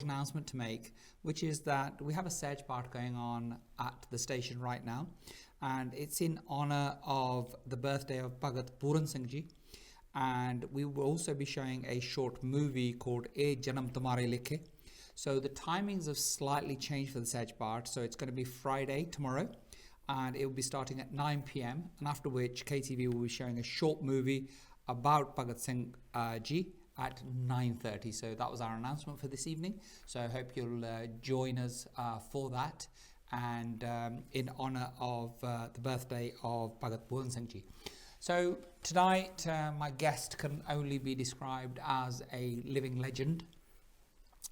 announcement to make, which is that we have a Sej Part going on at the station right now, and it's in honor of the birthday of Bhagat Puran Singh Ji. And we will also be showing a short movie called E Janam Tumhare Likhe. So the timings have slightly changed for the Sej Part. So it's going to be Friday tomorrow, and it will be starting at 9 p.m. and after which KTV will be showing a short movie about Bhagat Singh Ji at 9:30. So that was our announcement for this evening. So I hope you'll join us for that, and in honor of the birthday of Bhagat Puran Singh Ji. So tonight my guest can only be described as a living legend,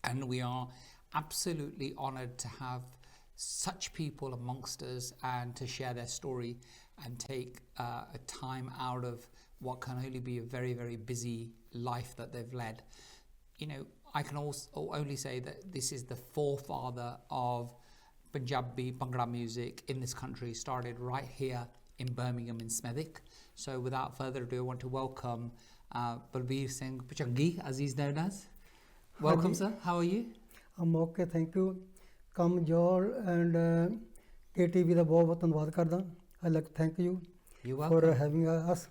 and we are absolutely honored to have such people amongst us and to share their story and take a time out of what can only be a very, very busy life that they've led. You know, I can also only say that this is the forefather of Punjabi Bhangra music in this country, started right here in Birmingham in Smethwick. So without further ado, I want to welcome Balbir Singh Pachangi, as he's known as. Welcome, sir. How are you? I'm okay, thank you. Come Joel and KTV ਦਾ ਬਹੁਤ ਧੰਨਵਾਦ ਕਰਦਾ. I'd like to thank you for having us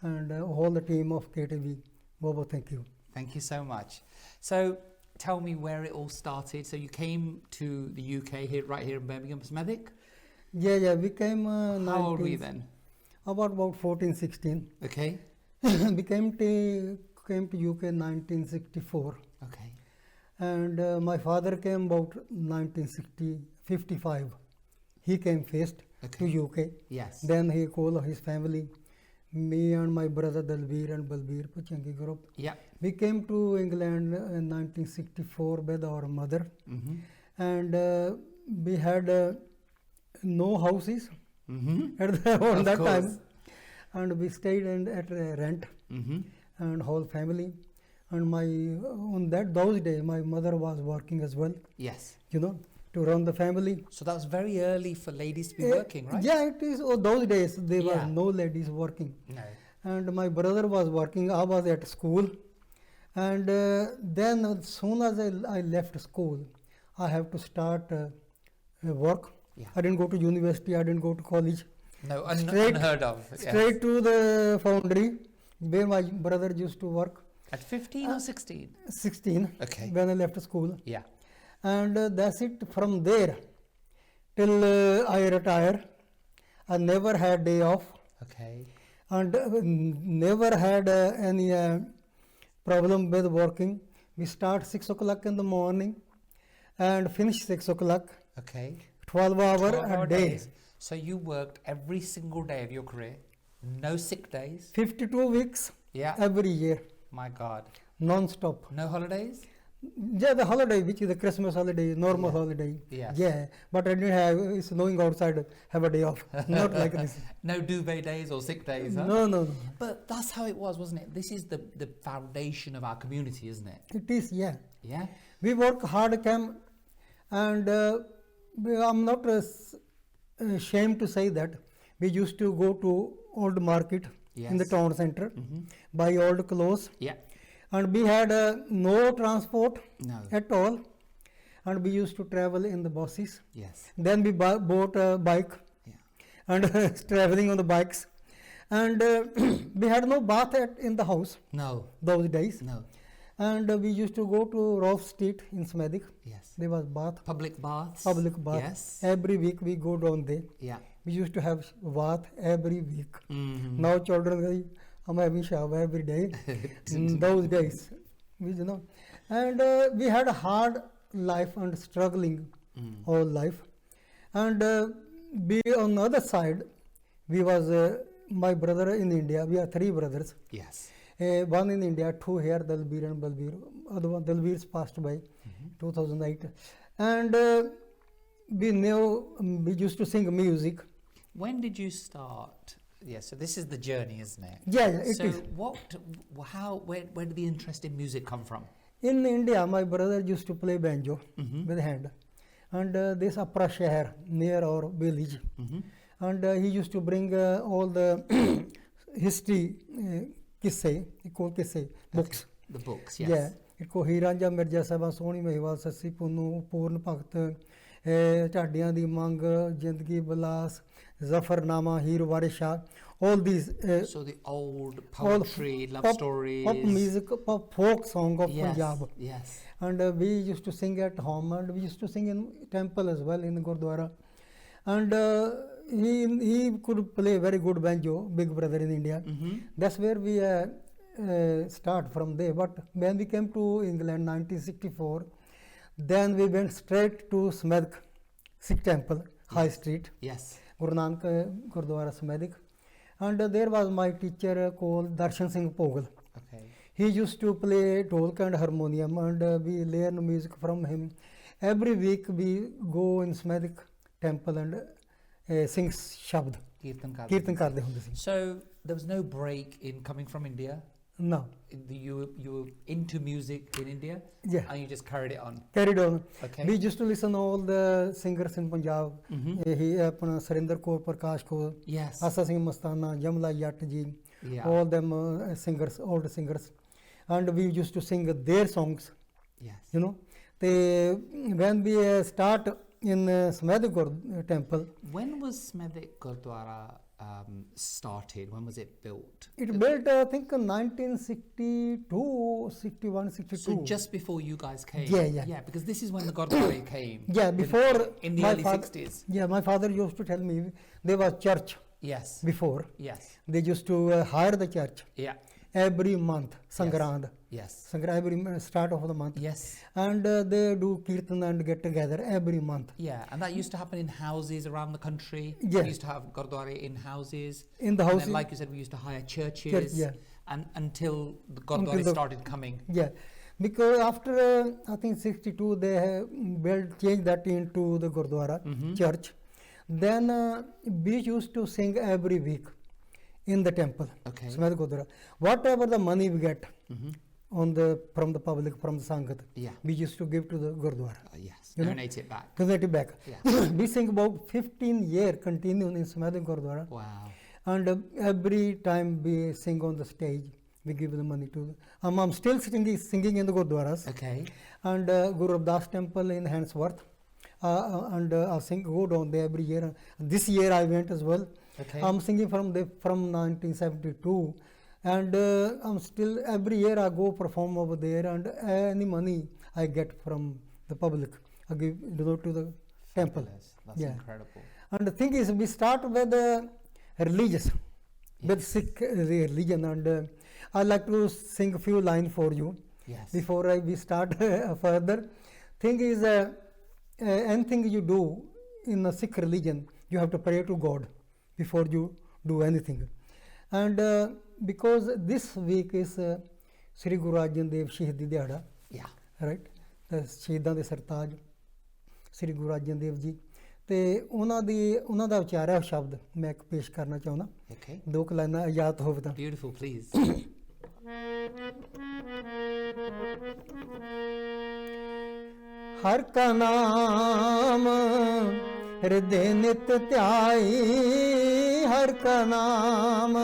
and all the team of KTV. ਬਹੁਤ thank you. Thank you so much. So tell me where it all started. So you came to the UK here, right here in Birmingham, Smethwick? Yeah, we came How old were you then? About 14, 16. Okay. We came to UK in 1964. Okay. And my father came about 1955. He came first to UK. Yes. Then he called his family, me and my brother Dalbir and Balbir Pachangi group. Yeah. We came to England in 1964 with our mother. Mm-hmm. And we had no houses on that time. And we stayed at rent and whole family. And on those days, my mother was working as well. Yes. You know, to run the family. So that was very early for ladies to be working, right? Yeah, it is. Those days, there were no ladies working. No. And my brother was working. I was at school. And then as soon as I left school, I have to start work. Yeah. I didn't go to university. I didn't go to college. No, unheard of. Straight to the foundry where my brother used to work. At 15 or 16? 16. Okay. When I left school. Yeah. And that's it. From there till I retire, I never had day off. Okay. And never had any problem with working. We start 6 o'clock in the morning and finish 6 o'clock. Okay. 12 hours a day. Days. So you worked every single day of your career? No sick days? 52 weeks every year. My God. Non-stop. No holidays? Yeah, the holiday, which is the Christmas holiday, normal holiday. Yes. Yeah, but I didn't have, it's snowing outside, have a day off. Not like this. No duvet days or sick days, huh? No. But that's how it was, wasn't it? This is the foundation of our community, isn't it? It is, yeah. Yeah? We work hard, Cam, and I'm not ashamed to say that. We used to go to old market in the town center, buy old clothes. Yeah. And we had no transport at all. And we used to travel in the buses. Yes. Then we bought a bike and traveling on the bikes. And we had no bath in the house. No. Those days. No. And we used to go to Rolfe Street in Smethwick. Yes. There was bath. Public baths. Public bath. Yes. Every week we go down there. Yeah. We used to have bath every week. Mm-hmm. Now children, I'm having shower every day. In those days, you know. And we had a hard life and struggling all life. And we on the other side, we was my brother in India. We are 3 brothers. Yes. One in India, 2 here, Dalbir and Balbir. Other one, Dalbir's passed by 2008. And we used to sing music. When did you start? Yeah, so this is the journey, isn't it? Yeah, it is. So where did the interest in music come from? In India, my brother used to play banjo with hand. And this Apra Shahar, near our village. And he used to bring all the history, kisse, books. The books, yes. Yeah, ਇੱਕੋ ਹੀਰ ਰਾਂਝਾ ਮਿਰਜ਼ਾ ਸਾਹਿਬਾਂ, ਸੋਹਣੀ ਮਹੀਵਾਲ, ਸੱਸੀ ਪੁੰਨੂ, ਪੂਰਨ ਭਗਤ, ਢਾਡੀਆਂ ਦੀ ਮੰਗ, ਜ਼ਿੰਦਗੀ ਬਲਾਸ, Zafarnama, Heer Waris Shah, all these So the old all poetry, love pop, stories. pop music, pop folk song of Yes, Punjab. yes. And we used to sing at home, and we used to sing in temple as well, in Gurdwara. And he could play very good banjo, big brother in India. That's where we start from there. But when we came to England 1964, then we went straight to Smedik Sikh temple, High Street, Yes. Guru Nanak Gurdwara Smedik. And there was my teacher called Darshan Singh Pogal. Okay. He used to play dholk and harmonium, and we learn music from him. Every week we go in Smedik temple and sing shabd, Kirtan Karde. kirtan karde hunde si. So there was no break in coming from India. No, You were into music in India, yeah, and you just carried it on. carried on. Okay. We used to listen all the singers in Punjab. He apna Sarinder Kaur, Prakash Kaur, Yes. Asa Singh Mastana, Jamla Yat ji, Yeah. all them singers, old singers, and we used to sing their songs. Yes. You know, when we start in Smedik temple, When was Smedik Gurdwara started? When was it built? it built I think 1962, 61, 62. So just before you guys came. Yeah, yeah. Yeah, because this is when the Gurdwara came. Yeah, before In the my early father- 60s. Yeah, my father used to tell me there was church Yes. before. Yes. They used to hire the church Yeah. every month, Sangrand. Yes. Every start of the month. Yes. And they do kirtan and get together every month. Yeah, and that used to happen in houses around the country. Yeah. We used to have Gurdwara in houses. In the And house. then, like you said, we used to hire churches. Church, yeah. And until the Gurdwara Until the- started coming. Yeah, because after I think 62 they have changed that into the Gurdwara church. Then we used to sing every week in the temple. Okay. Smedik Gurdwara. Whatever the money we get Mhm. from the public, from the Sangat, Yeah. we used to give to the Gurdwara. Yes. You know? Donate it back. Donate it back. Yeah. We sing about 15 years continuing in Smedik Gurdwara. Wow. And every time we sing on the stage, we give the money to. I'm still singing in the Gurdwaras. Okay. And Guru Ravdas temple in Handsworth. And I go down there every year. This year I went as well. Okay. I'm singing from 1972. And I'm still, every year I go perform over there, and any money I get from the public, I donate to the temple. Fabulous. That's Yeah. incredible. And the thing is, we start with religious, with Sikh religion, and I like to sing a few lines for you Yes. before we start further. Thing is, anything you do in a Sikh religion, you have to pray to God before you do anything. And because this week is Sri Guru Arjan Dev Shahidi Dihada, Yeah. Right ਤੇ ਸ਼ਹੀਦਾਂ ਦੇ ਸਰਤਾਜ ਸ੍ਰੀ ਗੁਰੂ ਅਰਜਨ ਦੇਵ ਜੀ, ਤੇ ਉਹਨਾਂ ਦਾ ਉਚਾਰਿਆ ਸ਼ਬਦ ਮੈਂ ਇੱਕ ਪੇਸ਼ ਕਰਨਾ ਚਾਹੁੰਦਾ, Okay. 2 ਲਾਈਨਾਂ ਯਾਦ ਹੋਵੇ ਤਾਂ। Beautiful, please. ਹਰ ਕਾ ਨਾਮ ਹਿਰਦੇ ਨਿਤ ਧਿਆਈ, ਹਰ ਕਾ ਨਾਮ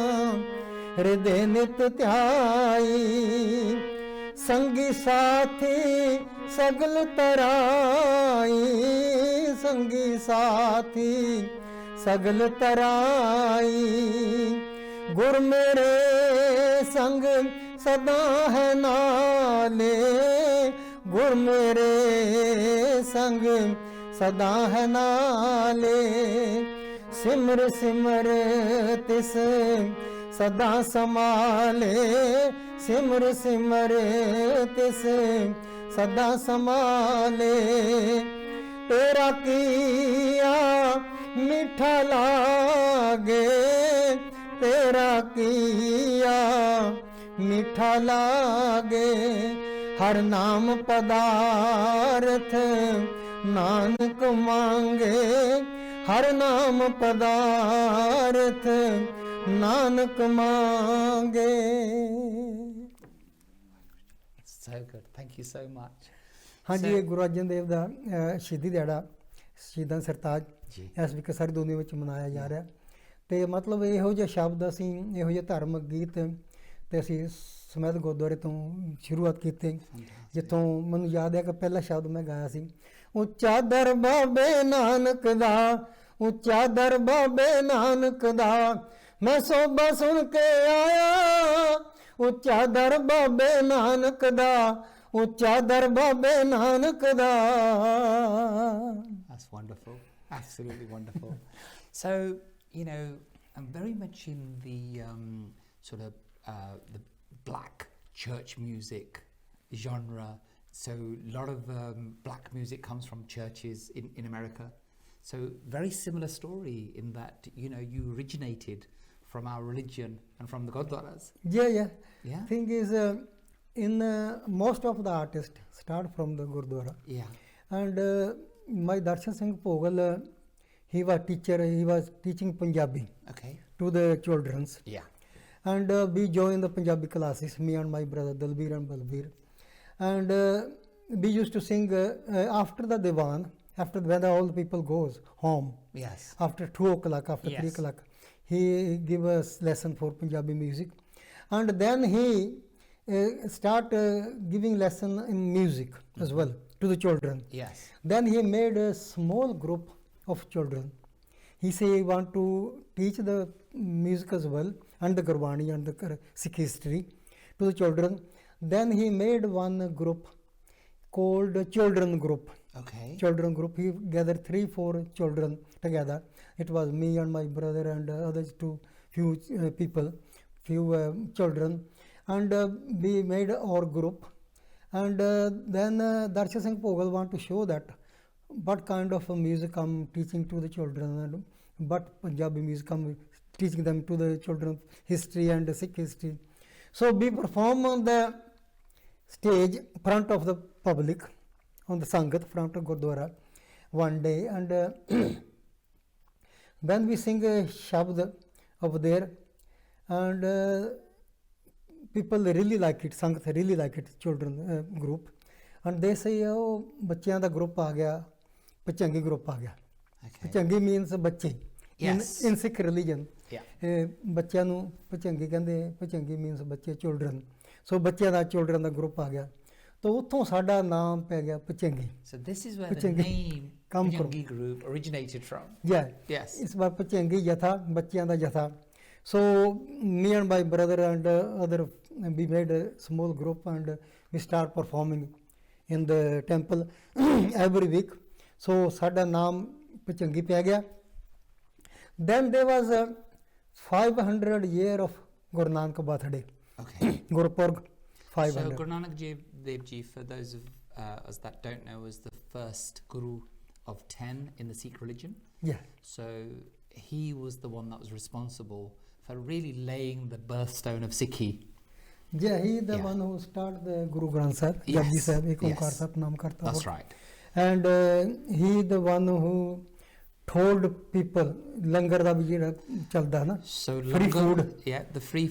ਹਿਰਦੇ ਨਿਤ ਧਿਆਈ, ਸੰਗੀ ਸਾਥੀ ਸਗਲ ਤਰਾਈ, ਸੰਗੀ ਸਾਥੀ ਸਗਲ ਤਰਾਈ, ਗੁਰ ਮੇਰੇ ਸੰਗ ਸਦਾ ਹੈ ਨਾਲੇ, ਗੁਰ ਮੇਰੇ ਸੰਗ ਸਦਾ ਹੈ ਨਾਲੇ, ਸਿਮਰ ਸਿਮਰ ਤਿਸ ਸਦਾ ਸੰਭਾਲੇ, ਸਿਮਰ ਸਿਮਰ ਤਿਸ ਸਦਾ ਸੰਭਾਲੇ, ਤੇਰਾ ਕੀਆ ਮਿੱਠਾ ਲਾਗੇ, ਤੇਰਾ ਕੀਆ ਮਿੱਠਾ ਲਾਗੇ, ਹਰ ਨਾਮ ਪਦਾਰਥ ਨਾਨਕ ਮੰਗੇ, ਹਰ ਨਾਮ ਪਦਾਰਥ ਨਾਨਕ ਮੰਗੇ। So good. Thank you so much. ਹਾਂਜੀ, ਇਹ ਗੁਰੂ ਅਰਜਨ ਦੇਵ ਦਾ ਸ਼ਹੀਦੀ ਦਿਹਾੜਾ, ਸ਼ਹੀਦਾਂ ਸਰਤਾਜ ਜੀ। ਇਸ ਵਿਕ ਸਾਰੀ ਦੁਨੀਆ ਵਿੱਚ ਮਨਾਇਆ ਜਾ ਰਿਹਾ। ਤੇ ਮਤਲਬ ਇਹੋ ਜਿਹੇ ਸ਼ਬਦ ਅਸੀਂ, ਇਹੋ ਜਿਹੇ ਧਾਰਮਿਕ ਗੀਤ ਤੇ ਅਸੀਂ ਸਮੈਦ ਗੁਰਦੁਆਰੇ ਤੋਂ ਸ਼ੁਰੂਆਤ ਕੀਤੀ, ਜਿੱਥੋਂ ਮੈਨੂੰ ਯਾਦ ਹੈ ਕਿ ਪਹਿਲਾ ਸ਼ਬਦ ਮੈਂ ਗਾਇਆ ਸੀ, ਉੱਚਾ ਦਰ ਬਾਬੇ ਨਾਨਕ ਦਾ, ਉੱਚਾ ਦਰ ਬਾਬੇ ਨਾਨਕ ਦਾ, ਮੈਂ ਸੋਭਾ ਸੁਣ ਕੇ ਆਇਆ, ਉੱਚਾ ਦਰ ਬਾਬੇ ਨਾਨਕ ਦਾ, ਉੱਚਾ ਦਰ ਬਾਬੇ ਨਾਨਕ ਦਾ. That's wonderful, absolutely wonderful. So, you know, I'm very much in the sort of the black church music genre. So a lot of black music comes from churches in America. So very similar story in that, you know, you originated from our religion and from the Gurdwaras. Yeah. Thing is, in most of the artists start from the Gurdwara. Yeah. And my Darshan Singh Pogal, he was teacher. He was teaching Punjabi. Okay. To the childrens. Yeah. And we joined the Punjabi classes, me and my brother Dalbir and Balbir. And we used to sing after the Diwan, after when all the people goes home. Yes. After 2 o'clock, after 3 o'clock, he give us lesson for Punjabi music. And then he start giving lesson in music as well to the children. Yes. Then he made a small group of children. He say he want to teach the music as well and the Gurbani and the Sikh history to the children. Then he made one group called Children Group. Okay. Children Group. He gathered 3-4 children together. It was me and my brother and others few people, few children, and we made our group. And then Darshan Singh Pogal want to show that what kind of music I'm teaching to the children and what Punjabi music I'm teaching them to the children, history and Sikh history. So we perform on the stage front of the public on the Sangat front of Gurdwara one day, and when we sing a Shabd over there, and people really like it, Sangat really like it, children group, and they say, oh, बच्चियां दा group आ गया, पचंगी group आ गया. पचंगी means बच्चे. Yes. In Sikh religion. Yeah. ਬੱਚਿਆਂ ਨੂੰ ਭਚੰਗੀ ਕਹਿੰਦੇ, ਭਚੰਗੀ means ਬੱਚੇ, children. ਸੋ ਬੱਚਿਆਂ ਦਾ ਚਿਲਡਰਨ ਦਾ ਗਰੁੱਪ ਆ ਗਿਆ, ਤਾਂ ਉੱਥੋਂ ਸਾਡਾ ਨਾਮ ਪੈ ਗਿਆ ਭਚੰਗੀ. So this is where the name Pachangi group originated from. Yeah. Yes. ਇਸ ਵਾਰ ਭਚੰਗੀ ਜਥਾ, ਬੱਚਿਆਂ ਦਾ ਜਥਾ. So me and my brother and other, we made a small group and we start performing in the temple every week. So ਸਾਡਾ ਨਾਮ ਭਚੰਗੀ ਪੈ ਗਿਆ. Then there was a 500 year of Guru Nanak birthday. Okay. Gurupurg 500. So Guru Nanak Dev Ji, for those of us that don't know, was the first Guru of 10 in the Sikh religion. Yeah. So he was the one that was responsible for really laying the birthstone of Sikhi. Yeah, he the one who started the Guru Granth Sahib, Japji Sahib, Ek Onkar Sahib naam karta. That's right. And he the one who told people langar da bhi jehda chalda na, So free langar, food. yeah, the free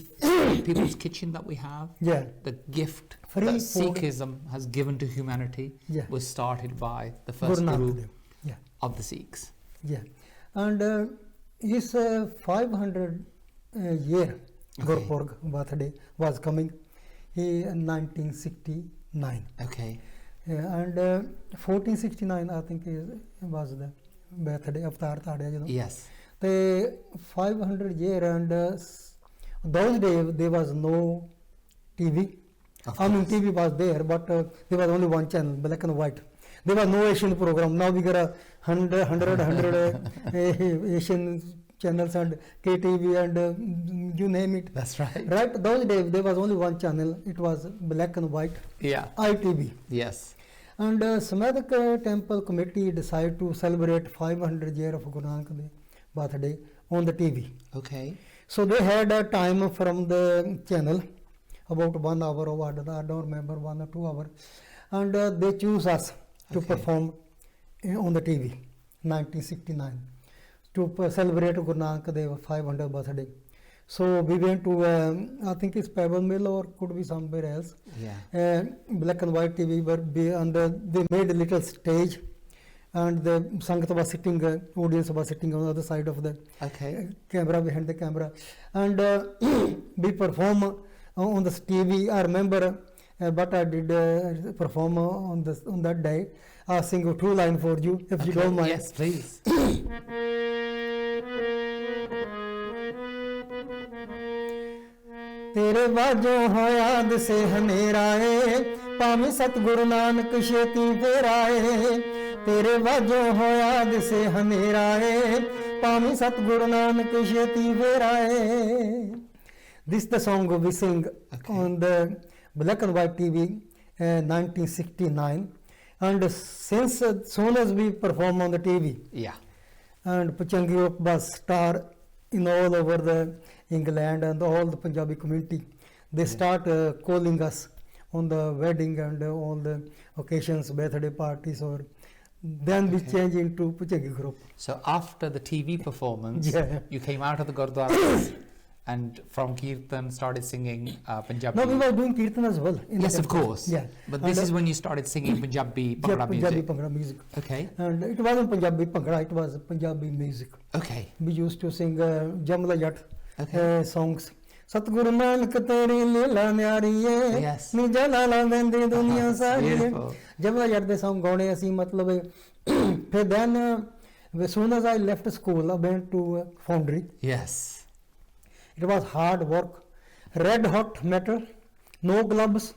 people's kitchen that we have, Yeah. the gift Free that food. Sikhism has given to humanity, Yeah. was started by the first Guru Guru Nanak Dev. Yeah. of the Sikhs. Yeah. And his 500 year Gurupurg birthday was coming. He in 1969. Okay. And 1469 I think was the birthday avatar thadya ਜਦੋਂ. Yes. ਤੇ 500 year and those days there was no TV. Of I mean course. TV was there, but there was only one channel, black and white. There was no Asian program. Now we got a 100 Asian channels and KTV and you name it. That's right. Right, those days there was only one channel. It was black and white, Yeah. ITV. Yes. And Samadhak Temple Committee decided to celebrate 500 year of Guru Nanak Dev birthday on the TV. Okay. So they had a time from the channel, about 1 hour or what, I don't remember, 1 or 2 hours, and they choose us to Okay. perform on the TV, 1969, to celebrate Guru Nanak Dev 500 birthday. So we went to, I think it's Pebble Mill or could be somewhere else. Yeah. Black and white TV, but they made a little stage, and the Sangat was sitting, audience was sitting on the other side of the Okay. camera, behind the camera, and we perform on the TV. I remember but I did perform on that day. I'll sing a 2 line for you if you don't mind. Yes, please. तेरे बाजों होया दिसे हनेराए पामी सतगुरु नानक छेती फेराए तेरे बाजों होया दिसे हनेराए पामी सतगुरु Nanak छेती फेराए. This is the song we sing on the black and white TV 1969, and since soon as we perform on the TV, and Pachangi Group was star in all over the England and all the Punjabi community, they start calling us on the wedding and all the occasions, birthday parties, or then we change into Pachangi Group. So after the TV performance, you came out of the Gurdwara and from Kirtan started singing Punjabi. No, we were doing Kirtan as well. Yes, of course. Yeah. But this is when you started singing Punjabi Bhangra Punjabi music. Bhangra music. Okay. And it wasn't Punjabi Bhangra, it was Punjabi music. Okay. We used to sing Jamla Jat songs. Satguru Nanak Teri Leela Nyari Yes. Ni Jalala Vendi Duniya Sari. Beautiful. Jamla Jat the song gaune asi matlab. Then as soon as I left school, I went to Foundry. Yes. It was hard work, red hot metal, no gloves,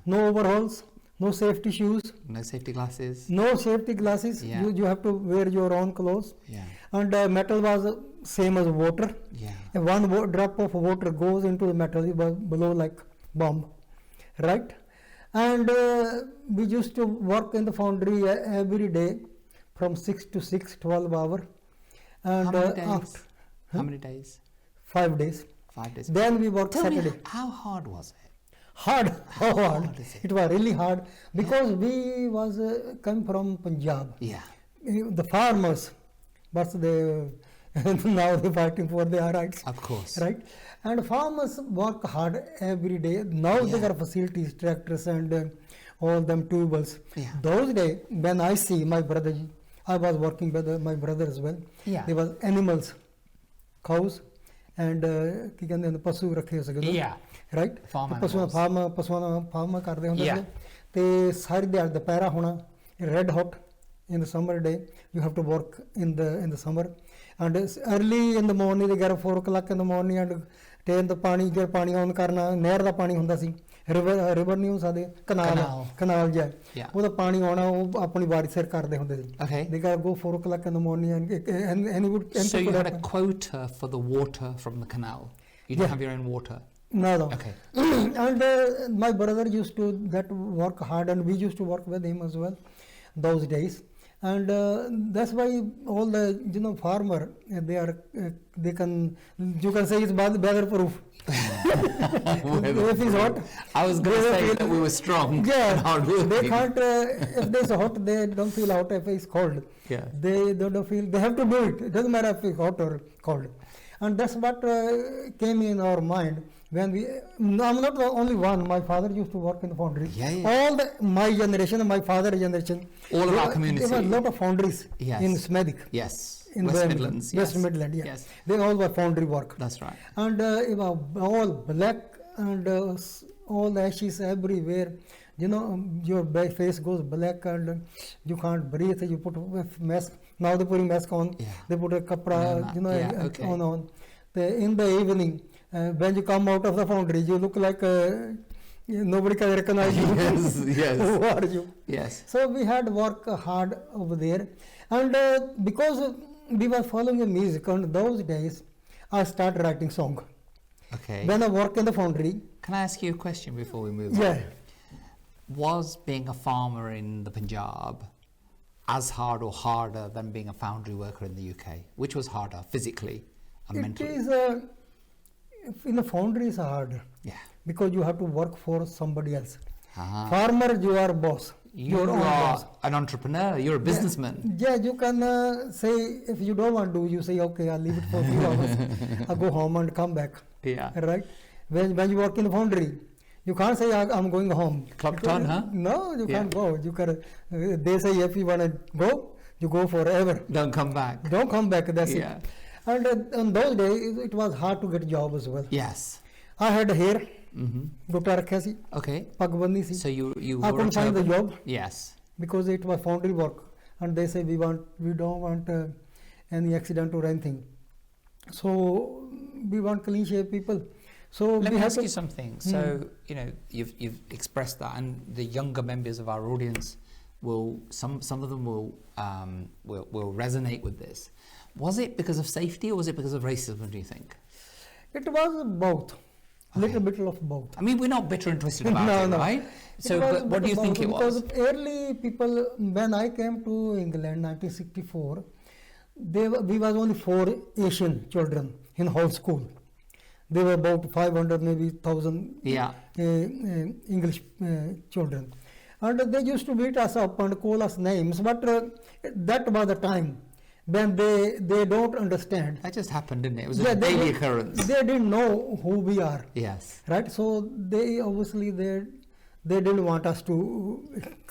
no overalls, no safety shoes, no safety glasses. No safety glasses. You have to wear your own clothes. And metal was same as water. And one drop of water goes into the metal, it was below like bomb, right? And we used to work in the foundry every day from 6 to 6, 12 hours. And how many days? How many days? 5 days. 5 days. Then we worked Tell Saturday. me, how hard was it? Hard. How hard? Is It was really hard because we was come from Punjab. The farmers, but they now they're fighting for their rights. Of course. Right? And farmers work hard every day. Now they got facilities, tractors and all them tools. Those days when I see my brother, I was working with my brother as well. There was animals, cows and ਕੀ ਕਹਿੰਦੇ ਨੇ ਪਸ਼ੂ ਰੱਖੇ ਹੋ ਸਕਦੇ right farm ਕਰਦੇ ਹੁੰਦੇ ਸੀ ਤੇ ਸਾਰੀ ਦਿਹਾੜੀ ਦੁਪਹਿਰਾ ਹੋਣਾ red hot in the summer day you have to work in the summer and early in the morning they get 4 o'clock in the morning and train ਦਾ ਪਾਣੀ ਜਿਹੜਾ ਪਾਣੀ ਆਨ ਕਰਨਾ ਨਹਿਰ ਦਾ ਪਾਣੀ ਹੁੰਦਾ ਸੀ ਰਿਵਰ ਨਹੀਂ ਹੋ ਸਕਦੇ ਕਨਾਲ ਜਿਹਾ ਉਹਦਾ ਪਾਣੀ ਆਉਣਾ ਉਹ ਆਪਣੀ ਵਾਰੀ ਸਿਰ ਕਰਦੇ ਹੁੰਦੇ ਸੀ they gotta go 4 o'clock in the morning and would so you had a quota for the water from the canal. You didn't have your own water. No. And my brother used to work hard and we used to work with him as well those days. And that's why all the farmer they can you can say it's weather proof. If it's hot, I was going to say that we were strong. They can't if there's hot they don't feel hot. If it's cold, they don't feel, they have to do it. It doesn't matter if it's hot or cold. And that's what came in our mind when I'm not the only one. My father used to work in the foundry. All my generation, my father's generation, all of our community. There were a lot of foundries in Smethwick. In West Midlands. West Midland, They all were foundry work. That's right. And it was all black and all the ashes everywhere. Your face goes black and you can't breathe. You put a mask. Now they're putting mask on. They put a kapra, on. In the evening, when you come out of the foundry, you look like nobody can recognize you. Who are you? So we had work hard over there. And because we were following the music on those days, I started writing song. When I work in the foundry. Can I ask you a question before we move on? Was being a farmer in the Punjab as hard or harder than being a foundry worker in the UK? Which was harder, physically and mentally? It is, in the foundry is harder. Because you have to work for somebody else. Farmer, you are boss. You are an entrepreneur. You're a businessman. You can say, if you don't want to, you say, okay, I'll leave it for a few hours. I'll go home and come back. Right? When you work in the foundry, you can't say, I'm going home. Clock on, huh? No, you can't go. You can. They say, if you want to go, you go forever. Don't come back. Don't come back, that's it. And in those days, it was hard to get a job as well. Yes. I had hair ਗੁੱਟਾ ਰੱਖਿਆ ਸੀ, Okay. ਪੱਗ ਬੰਨੀ ਸੀ. So you I wore a couldn't find the turban? job Yes. because it was foundry work, and they say we don't want any accident or anything. So we want clean shape people. So Let we me have ask to, you something. So you've expressed that, and the younger members of our audience will some of them will resonate with this. Was it because of safety or was it because of racism? Do you think? It was both, little Okay. bit of both. I mean, we're not bitter and twisted about No, it, no. right? It So, was but what do you think it was? Because early people, when I came to England 1964, we was only 4 Asian children in whole school. There were about 500, maybe 1,000 Yeah. English children. And they used to beat us up and call us names, but that was the time when they don't understand. That just happened, didn't it? It was Yeah, a they daily didn't- occurrence. They didn't know who we are. Yes. Right, so they obviously they didn't want us to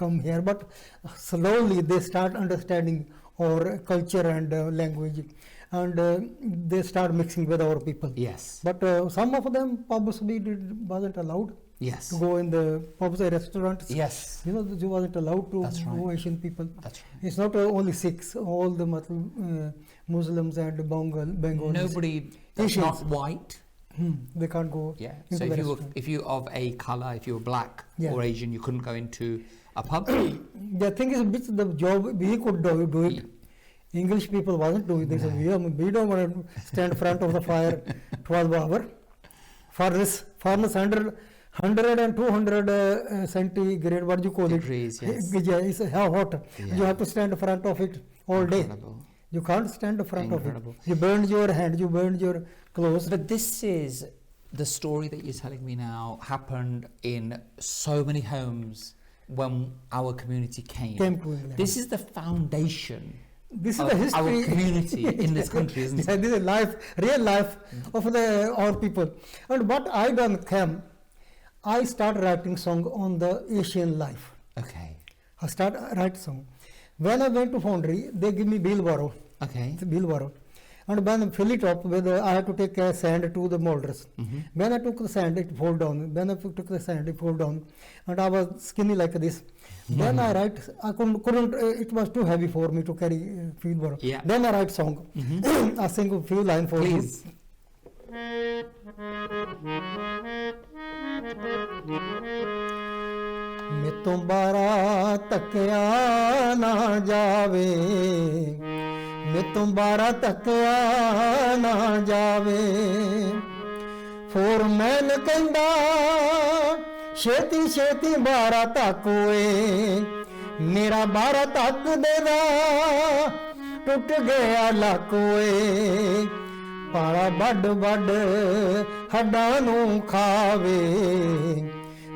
come here, but slowly they start understanding our culture and language, and they start mixing with our people. Yes. But some of them pubs wasn't allowed Yes. to go in the pubs and restaurants. Yes. You know, they wasn't allowed to That's go right. Asian people. That's right. It's not only Sikhs, all the Muslims and Bengalis. Nobody that's Asians. not white. They can't go Yeah. into So the if you were restaurant. if you of a color, if you were black Yeah. or Asian, you couldn't go into a pub. The thing is, which the job we could do it. English people wasn't doing this. We don't want to stand in front of the fire 12 hours. Furnace 100 and 200 centigrade, what do you call Degrees, it? yes. Yeah, it's how hot. Yeah. You have to stand in front of it all day. Incredible. You can't stand in front Incredible. of it. You burned your hand, you burned your clothes. But this is the story that you're telling me now happened in so many homes when our community came. Came to England. This is the foundation This is of the history. our community in this country, isn't Yeah, it? this is life, real life of our people. And what I done came, I start writing song on the Asian life. Okay. I start write song. When I went to foundry, they give me wheelbarrow. Okay. It's a wheelbarrow. And when I fill it up with, I have to take sand to the molders. When I took the sand, it fall down. When I took the sand, it fall down. And I was skinny like this. Then I write, I couldn't it was too heavy for me to carry wheelbarrow. Yeah. Then I write song. I sing a few lines for you. Please. मेतों बारा तकिया ना जावे, मेतों बारा तकिया ना जावे, foreman कहंदा छेती छेती बारा तक होए, मेरा बारा तक देदा टुट गया लक होए, पारा बड बड हड्डां नूं खावे,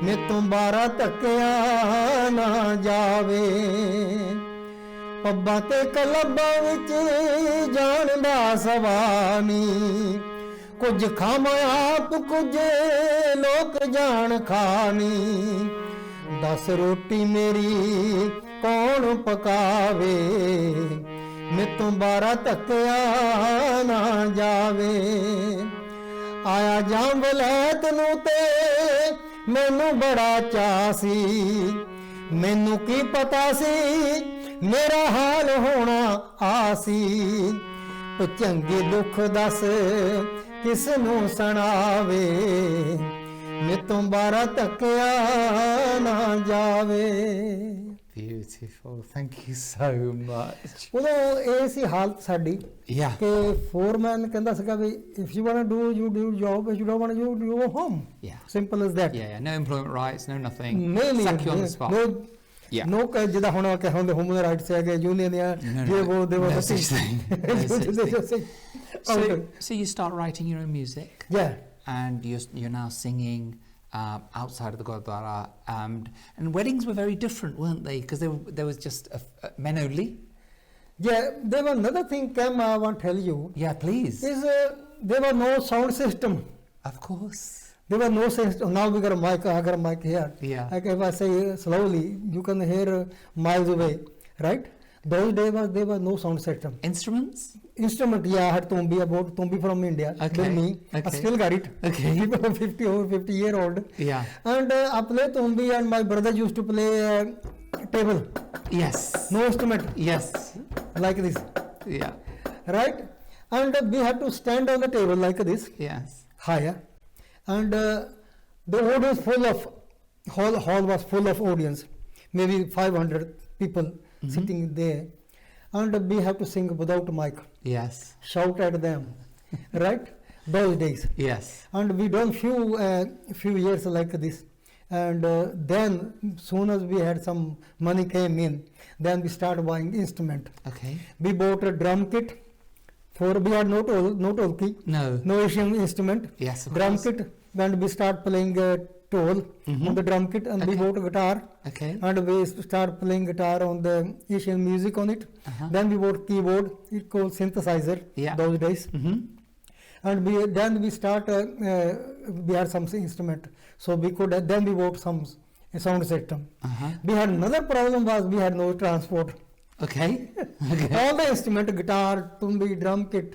मेतों बारा तकिया ना जावे, पब्बां ते क्लबां विच जाण दा सवानी, कुछ खावां आप कुछ लोक जाण खानी, दस रोटी मेरी कौन पकावे, मेतों बारा तकिया ना जावे, आया जां वलैत नूं ते मैनू बड़ा चाऽ सी, मैनू की पता सी मेरा हाल होना आसी, चंगे दुख दस किस नू सुनावे, मेतों बारा तकिया ना जावे। Beautiful. Thank you so much. ਉਦੋਂ ਇਹ ਸੀ ਹਾਲਤ ਸਾਡੀ Yeah. ਕਿ ਫੋਰਮੈਨ ਕਹਿੰਦਾ ਸੀਗਾ ਵੀ if you want to do you do your job, if you don't want to you go home. Yeah. Simple as that. Yeah, yeah. No employment rights, no nothing. ਨਹੀਂ Sack you on the spot. no Yeah. no ਜਿੱਦਾਂ ਹੁਣ ਕਿ ਹੁੰਦੇ human rights ਹੈਗੇ union ਆ No, ਜੇ no, ਉਹ ਦੇ no such thing. No such thing. okay. So you start writing your own music, Yeah. and you're now singing outside of the Gurdwara, and weddings were very different, weren't they? Because there was just men only. Yeah, there was another thing, Cam, I want to tell you, Yeah, please. is there was no sound system. Of course. There was no system. Now we got a mic, I got a mic here. Yeah. Like if I say slowly, you can hear miles away, right? Those days there was no sound system. Instruments? Instrument, yeah, I had tumbi, I bought tumbi from India. Okay, With me. I okay. still got it. Okay. People 50-year-old. Yeah. And I play tumbi, and my brother used to play table. Yes. No instrument. Yes. Like this. Yeah. Right? And we had to stand on the table like this, Yes. higher. And the audience full of, hall was full of audience. Maybe 500 people sitting there. And we have to sing without mic. Yes. Shout at them. Right? Those days. Yes. And we done few years like this. And then soon as we had some money came in, then we started buying instrument. Okay. We bought a drum kit. We had no tolki, No. no Asian instrument. Yes, of Drum course. kit. When we start playing toll on the drum kit, and we Okay. bought a guitar, Okay. and we start playing guitar on the Asian music on it. Uh-huh. Then we bought keyboard. It called synthesizer. Yeah. Those days. Mm-hmm. And we start we had some instrument, so we could then we bought some sound system. Uh-huh. We had another problem was we had no transport. Okay. Okay. All the instrument, guitar, tumbi, drum kit,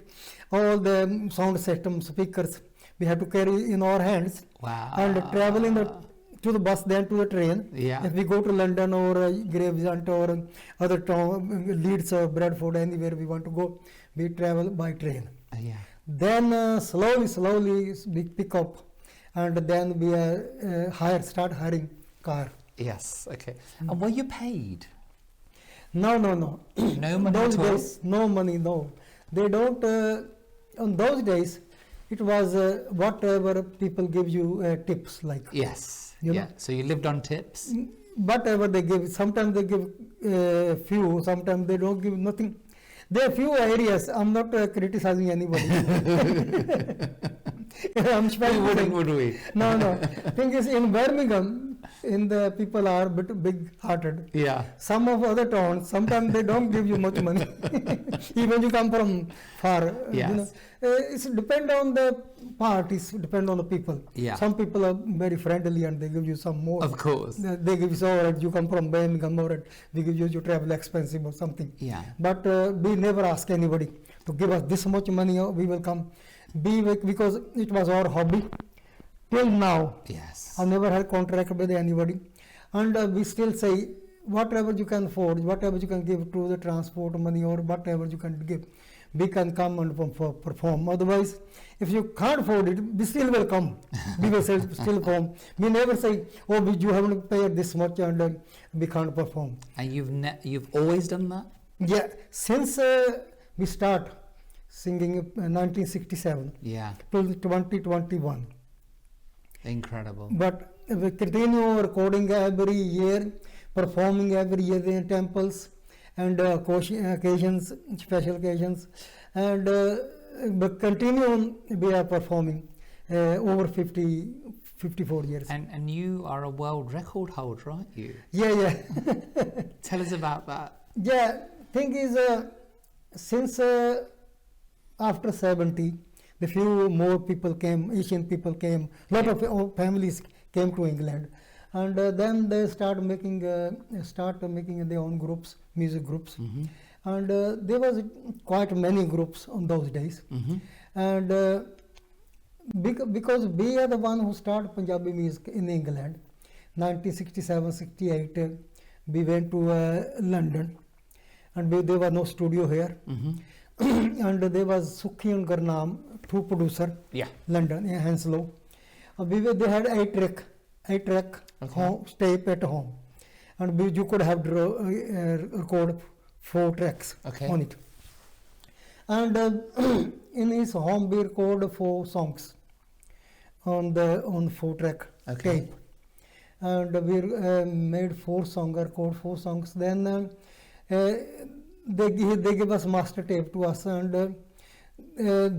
all the sound system, speakers, we had to carry in our hands Wow. and travel to the bus, then to the train. Yeah. If we go to London or Gravesend or other town, Leeds or Bradford, anywhere we want to go, we travel by train. Yeah. Then slowly we pick up, and then we start hiring car. Yes. Okay. And were you paid? No. No money Those at all? days, no money, no. They don't. On those days, it was whatever people give you tips, like Yes. You yeah. know? So you lived on tips? whatever they give. Sometimes they give few, sometimes they don't give nothing. There are few areas. I'm not criticizing anybody. I'm We wouldn't, saying- would we? No. Thing is, in Birmingham, the people are bit big-hearted. Yeah. Some of other towns, sometimes they don't give you much money, even you come from far. Yes. It's depend on the part. It's depend on the people. Yeah. Some people are very friendly and they give you some more. Of course. They give you so alright, you come from Birmingham, alright, we give you your travel expensive or something. Yeah. But we never ask anybody to give us this much money. We will come. Because it was our hobby till now. Yes. I never had contract with anybody, and we still say whatever you can afford, whatever you can give to the transport money or whatever you can give, we can come and perform. Otherwise, if you can't afford it, we still will come. We will still perform. We never say, oh, you haven't paid this much and we can't perform. And you've always done that? Yeah, since we start singing 1967 Yeah. till 2021. Incredible. But we continue recording every year, performing every year in temples and occasions, special occasions, and but continue we are performing over 54 years. And you are a world record holder, aren't you? Yeah. Tell us about that. Yeah, thing is, since after 70, the few more people came, Asian people came, lot of families came to England, and then they start making their own groups, music groups, Mm-hmm. and there was quite many groups on those days, Mm-hmm. and because we are the one who started Punjabi music in England, 1967-68, we went to London, and there was no studio here. Mm-hmm. And there was Sukhi and Garnam, two producer, Yeah. London, in Henslow. They had 8 track Okay. home, tape at home, and you could have record 4 tracks Okay. on it. And in his home we recorded 4 songs on 4 track Okay. tape, and we made 4 songs, recorded 4 songs. Then they give us master tape to us, and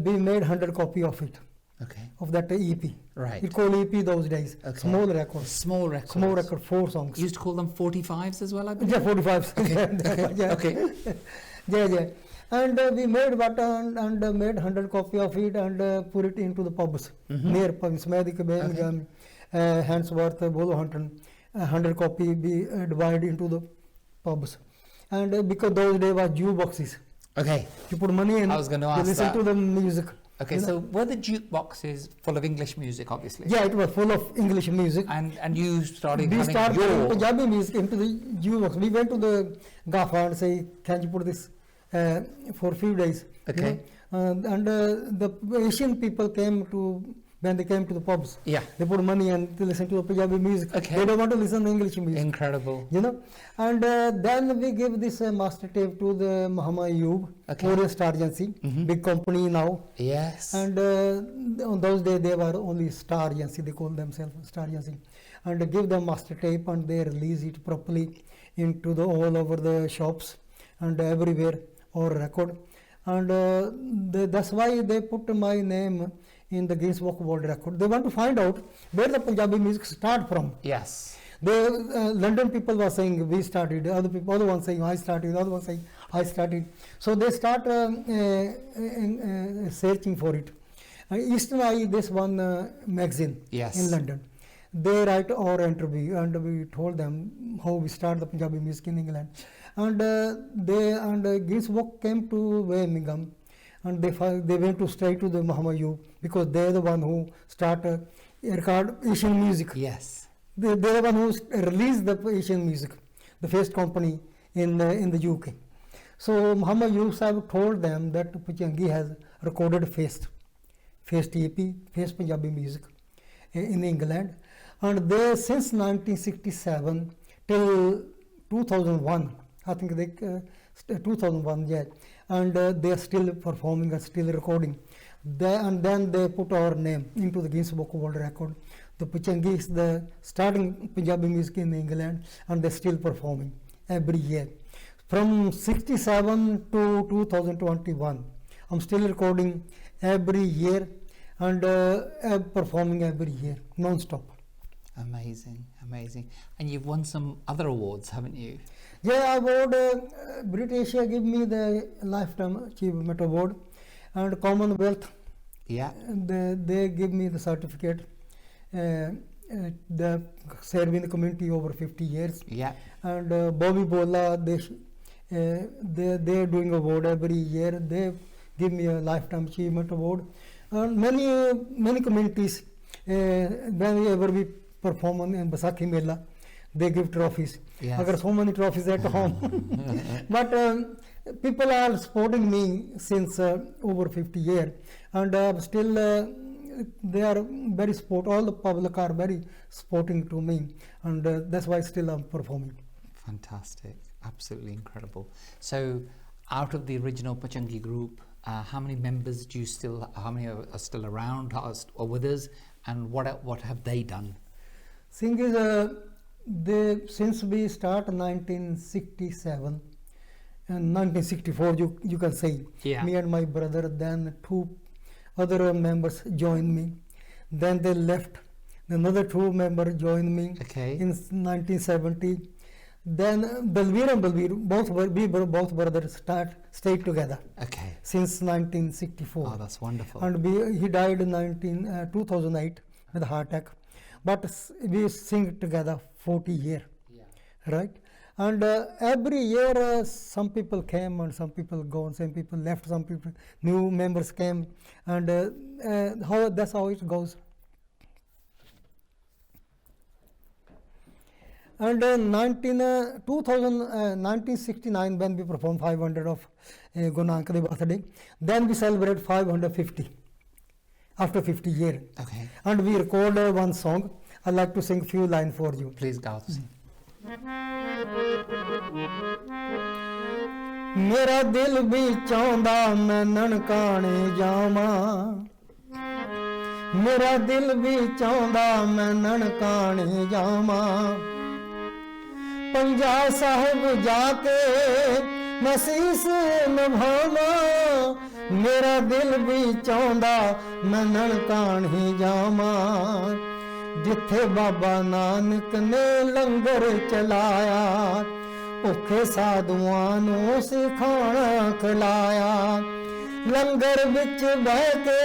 we made 100 copy of it, Okay. of that EP. Right. It called EP those days. Okay. Small records. Small records. Small record, 4 songs. You used to call them 45s as well, I believe? Yeah, 45. Yeah. Okay. Yeah. And we made and made 100 copy of it and put it into the pubs near pubs, Medic, Birmingham, Handsworth, Wolverhampton. 100 copy we divide into the pubs. and because those days were jukeboxes. Okay. You put money in, I was going to you ask listen that. to the music. Okay, you know. so were the jukeboxes full of English music, obviously? Yeah, it was full of English music. And you started We having started putting your... Punjabi music into the jukebox. We went to the Gaffa and say, can you put this for a few days? Okay. And the Asian people came to, when they came to the pubs, Yeah. they put money and to listen to the Punjabi music. Okay. They don't want to listen to English music. Incredible. You know, and then we give this master tape to the Muhammad Ayub, Okay. Orient Star Agency, Mhm. big company now. Yes. And on those days they were only Star Agency, they call themselves Star Agency. And they give them master tape and they release it properly into the all over the shops and everywhere or record. And that's why they put my name in the Guinness Book of World Record. They want to find out where the Punjabi music start from. Yes. The London people were saying we started, other people, other one saying I started, other one saying I started. So they start searching for it. Eastern Eye, this one magazine Yes. in London, they write our interview and we told them how we start the Punjabi music in England. And Guinness Book came to Birmingham and they went to straight to the Muhammad Ayub because they're the one who start record Asian music. Yes. They're the one who released the Asian music, the first company in the UK. So Muhammad Ayub Sahib told them that Pachangi has recorded first EP, first Punjabi music in England, and they since 1967 till 2001, I think they 2001, yeah, and they are still performing and still recording. And then they put our name into the Guinness Book of World Record. The Pachangi is the starting Punjabi music in England, and they're still performing every year. From 67 to 2021, I'm still recording every year and performing every year, non-stop. Amazing, amazing. And you've won some other awards, haven't you? Yeah, award, British give me the Lifetime Achievement Award, and Commonwealth, Yeah. they give me the certificate. The serve in the community over 50 years. Yeah. And Bobby Bola, they're doing award every year. They give me a Lifetime Achievement Award. And many communities, whenever we perform in Baisakhi Mela, they give trophies. Yes. I got so many trophies at home. But people are supporting me since over 50 years, and still they are very all the public are very supporting to me, and that's why still I'm performing. Fantastic. Absolutely incredible. So, out of the original Pachangi group, how many members do you still? How many are still around or with us? And what have they done? Thing is, since we start 1967 and 1964, you can say, Yeah. me and my brother, then two other members joined me. Then they left. Another two members joined me Okay. in 1970. Then Balveer and Balveer, both brothers stayed together Okay. since 1964. Oh, that's wonderful. And he died in 2008 with a heart attack. But we sing together 40 years, right? And every year some people came and some people gone, some people left, some people, new members came, and that's how it goes. And 1969, when we performed 500 of Guru Nanak Dev birthday, then we celebrate 550 after 50 years. Okay. And we record one song. I'd like to sing a few lines for you. Please, Gautam. मेरा दिल भी चाहता मैं ननकाने जावां, मेरा दिल भी चाहता मैं ननकाने जावां, पंजा साहिब जाके मैं सीस निभावां, मेरा दिल भी चाहता मैं ननकाने जावां, जिथे बाबा नानक ने लंगर चलाया, भुखे साधुआं नूं सिखाना खिलाया, लंगर विच बह के